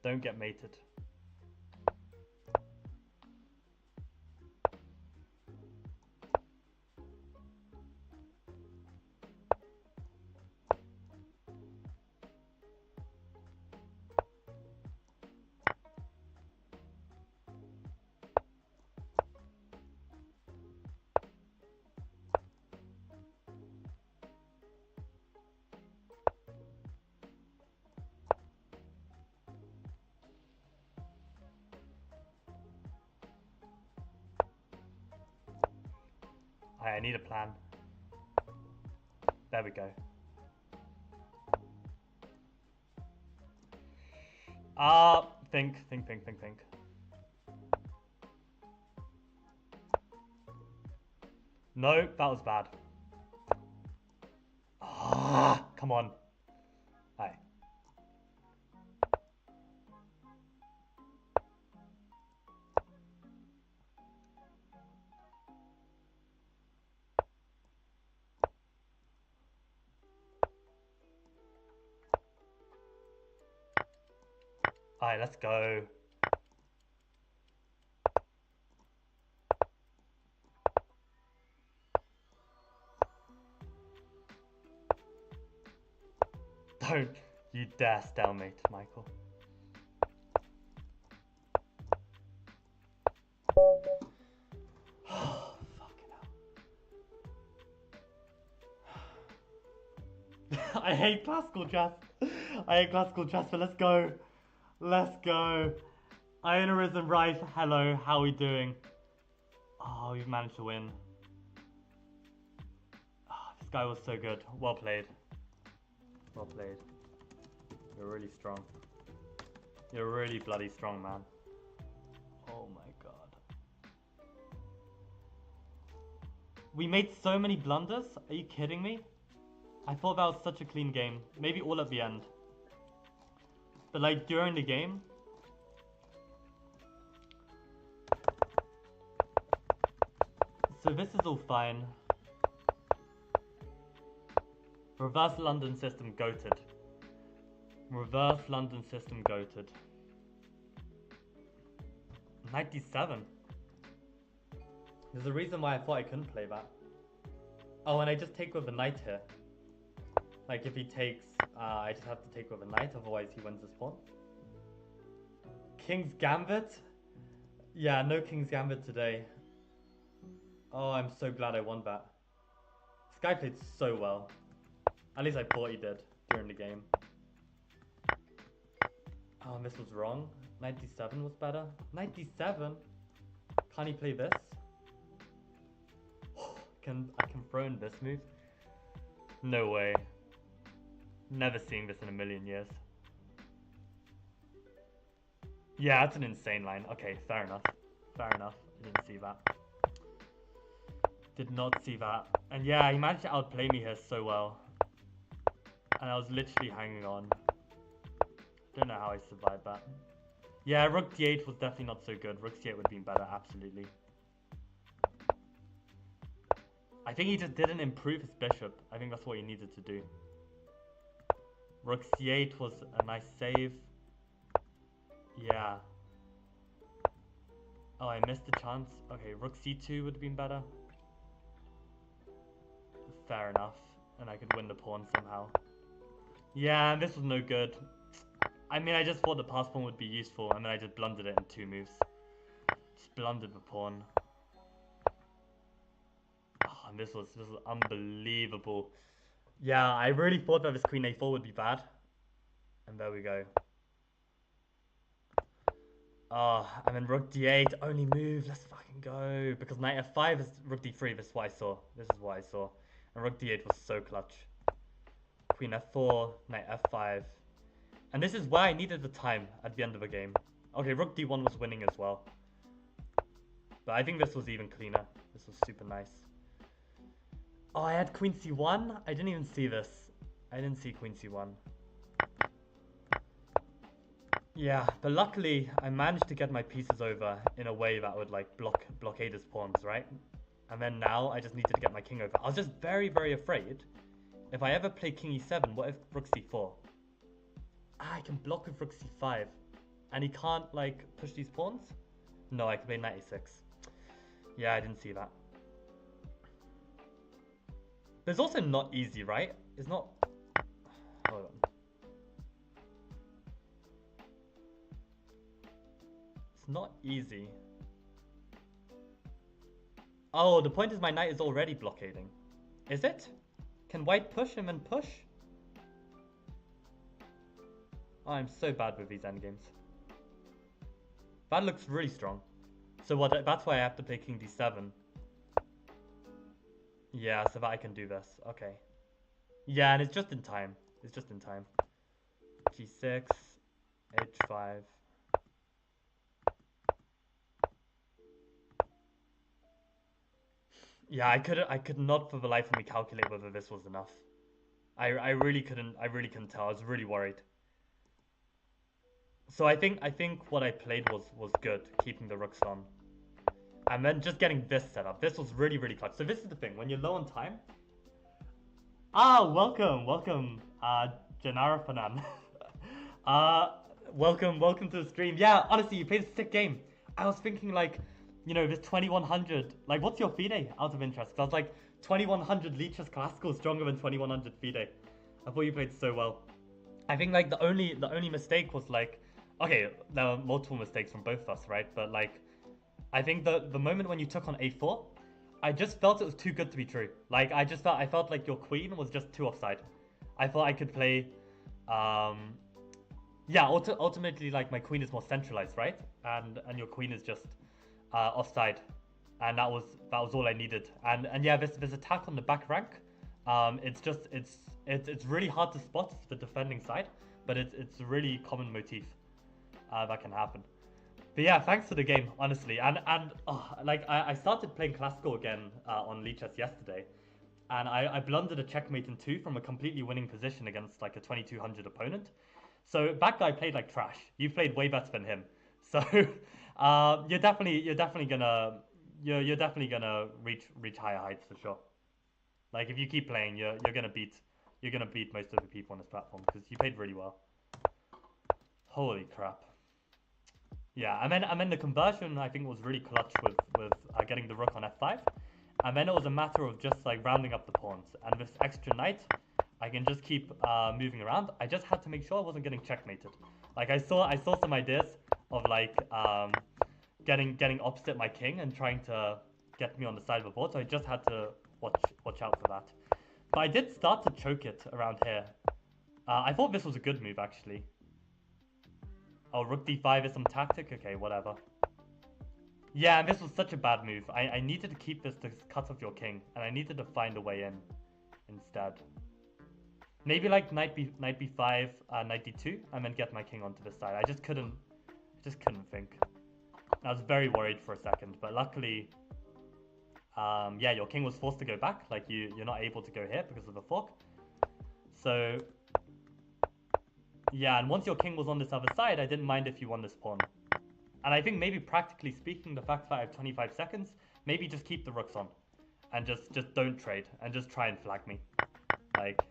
Don't get mated. I need a plan. There we go. Think. No, that was bad. Ah, come on. Hi. Alright, let's go. Don't you dare stalemate, Michael. Fucking hell. I hate classical chess. I hate classical chess, but let's go. Let's go. Ionarism Rife, hello, how are we doing? Oh, we've managed to win. Oh, this guy was so good. Well played. Well played. You're really strong. You're really bloody strong, man. Oh my god. We made so many blunders? Are you kidding me? I thought that was such a clean game. Maybe all at the end. But like during the game... So this is all fine. Reverse London system goated. Reverse London system goated. 97. There's a reason why I thought I couldn't play that. Oh, and I just take with a knight here. Like if he takes, I just have to take with a knight, otherwise he wins this pawn. King's Gambit? Yeah, no King's Gambit today. Oh, I'm so glad I won that. This guy played so well. At least I thought he did during the game. Oh, and this was wrong. 97 was better. 97? Can't he play this? I can throw in this move? No way. Never seen this in a million years. Yeah, that's an insane line. Okay, fair enough. Fair enough. I didn't see that. Did not see that. And yeah, he managed to outplay me here so well. And I was literally hanging on. Don't know how I survived that. Yeah, Rook D8 was definitely not so good. Rook C8 would have been better, absolutely. I think he just didn't improve his bishop. I think that's what he needed to do. Rook C8 was a nice save. Yeah. Oh, I missed the chance. Okay, Rook C2 would have been better. Fair enough. And I could win the pawn somehow. Yeah, this was no good. I mean, I just thought the pass pawn would be useful, and then I just blundered it in 2 moves. Just blundered the pawn. Oh, and this was unbelievable. Yeah, I really thought that this queen a4 would be bad. And there we go. And then rook d8, only move, let's fucking go. Because knight f5 is rook d3, this is what I saw. This is what I saw. And rook d8 was so clutch. Queen f4, knight f5. And this is why I needed the time at the end of the game. Okay, rook d1 was winning as well. But I think this was even cleaner. This was super nice. Oh, I had queen c1? I didn't even see this. I didn't see queen c1. Yeah, but luckily I managed to get my pieces over in a way that would like blockade his pawns, right? And then now I just needed to get my king over. I was just very, very afraid. If I ever play king e7, what if rook c4? Ah, I can block with rook c5. And he can't like push these pawns? No, I can play knight a6. Yeah, I didn't see that. But it's also not easy, right? It's not... Hold on. It's not easy. Oh, the point is my knight is already blockading. Is it? Can white push him and push? Oh, I'm so bad with these endgames. That looks really strong. So what? That's why I have to play king d7. Yeah, so that I can do this. Okay. Yeah, and it's just in time. It's just in time. g6, h5. Yeah, I could not for the life of me calculate whether this was enough. I really couldn't tell. I was really worried. So I think what I played was good, keeping the rooks on. And then just getting this set up. This was really, really clutch. So this is the thing, when you're low on time. Ah, welcome, Janara Fanan. uh welcome to the stream. Yeah, honestly, you played a sick game. I was thinking like, you know, this 2100, like what's your FIDE out of interest? I was like 2100 Lichess Classical stronger than 2100 FIDE. I thought you played so well. I think like the only mistake was like, okay, there were multiple mistakes from both of us, right? But like, I think the moment when you took on a4, I just felt it was too good to be true. Like I felt like your queen was just too offside. I thought I could play, um, yeah. Ultimately, like my queen is more centralized, right? And your queen is just offside, and that was all I needed. And yeah, this attack on the back rank, it's just it's really hard to spot the defending side, but it's a really common motif that can happen. But yeah, thanks for the game, honestly. And like I started playing classical again on Lichess yesterday, and I blundered a checkmate in two from a completely winning position against like a 2200 opponent. So that guy played like trash. You played way better than him. So you're definitely gonna you're definitely gonna reach higher heights for sure. Like if you keep playing, you're gonna beat most of the people on this platform because you played really well. Holy crap. Yeah, and then the conversion I think was really clutch with getting the rook on f5, and then it was a matter of just like rounding up the pawns. And this extra knight, I can just keep moving around. I just had to make sure I wasn't getting checkmated. Like I saw some ideas of like getting opposite my king and trying to get me on the side of the board. So I just had to watch out for that. But I did start to choke it around here. I thought this was a good move actually. Oh, rook d5 is some tactic? Okay, whatever. Yeah, and this was such a bad move. I needed to keep this to cut off your king, and I needed to find a way in instead. Maybe like knight b5, knight d2, and then get my king onto this side. I just couldn't think. I was very worried for a second, but luckily, yeah, your king was forced to go back. Like you're not able to go here because of the fork. So yeah, and once your king was on this other side, I didn't mind if you won this pawn. And I think maybe practically speaking, the fact that I have 25 seconds, maybe just keep the rooks on. And just don't trade. And just try and flag me. Like,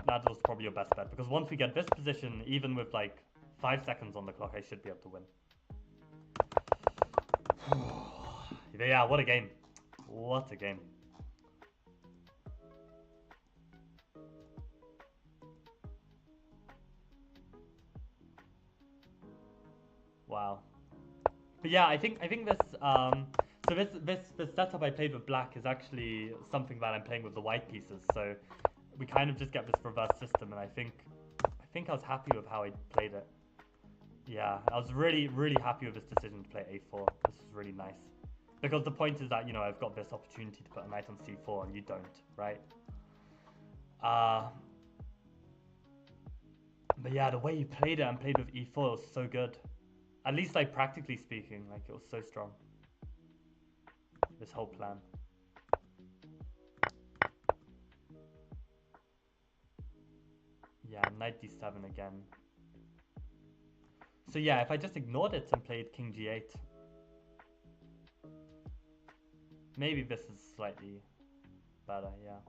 that was probably your best bet. Because once we get this position, even with like 5 seconds on the clock, I should be able to win. Yeah, what a game. What a game. Wow. But yeah, I think this so this setup I played with black is actually something that I'm playing with the white pieces. So we kind of just get this reverse system, and I think I was happy with how I played it. Yeah, I was really, really happy with this decision to play a4. This is really nice. Because the point is that, you know, I've got this opportunity to put a knight on c4 and you don't, right? But yeah, the way you played it and played with e4 was so good. At least, like, practically speaking, like, it was so strong. This whole plan. Yeah, knight d7 again. So yeah, if I just ignored it and played king g8, maybe this is slightly better, yeah.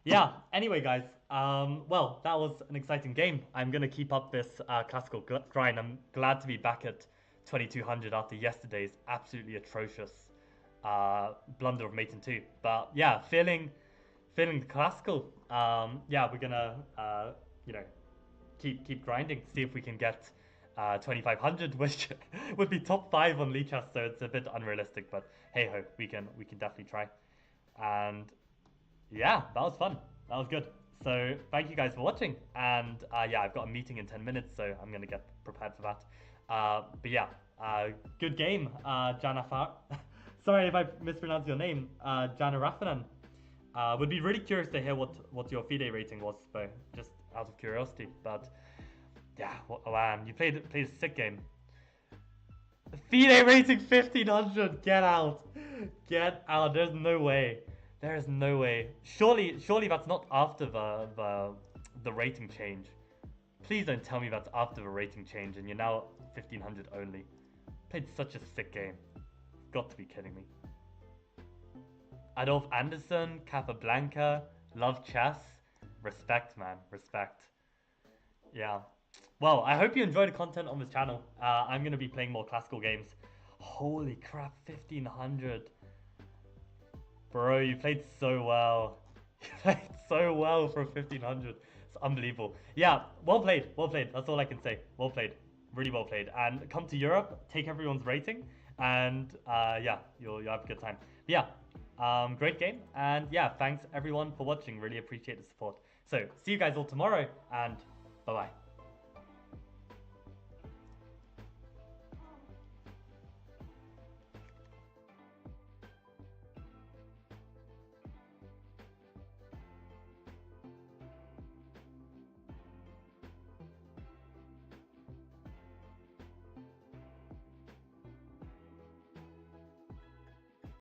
Yeah, anyway, guys, well, that was an exciting game. I'm going to keep up this classical grind. I'm glad to be back at 2200 after yesterday's absolutely atrocious blunder of mate in 2. But yeah, feeling classical. Yeah, we're going to, you know, keep grinding, see if we can get 2500, which would be top 5 on Lichess, so it's a bit unrealistic, but hey ho, we can definitely try. And yeah, that was fun. That was good. So thank you guys for watching. And yeah, I've got a meeting in 10 minutes, so I'm going to get prepared for that. But yeah, good game, Janafar. Sorry if I mispronounced your name, Jana Raffanan. Would be really curious to hear what your FIDE rating was, though, just out of curiosity. But yeah, man, you played a sick game. FIDE rating 1500. Get out. Get out. There's no way. There is no way. Surely that's not after the rating change. Please don't tell me that's after the rating change and you're now 1500 only. Played such a sick game. Got to be kidding me. Adolf Anderson, Capablanca, love chess. Respect, man. Respect. Yeah. Well, I hope you enjoyed the content on this channel. I'm going to be playing more classical games. Holy crap, 1500. Bro, you played so well. You played so well for 1500. It's unbelievable. Yeah, well played. Well played. That's all I can say. Well played. Really well played. And come to Europe, take everyone's rating, and yeah, you'll have a good time. But yeah, great game. And yeah, thanks everyone for watching. Really appreciate the support. So see you guys all tomorrow, and bye bye.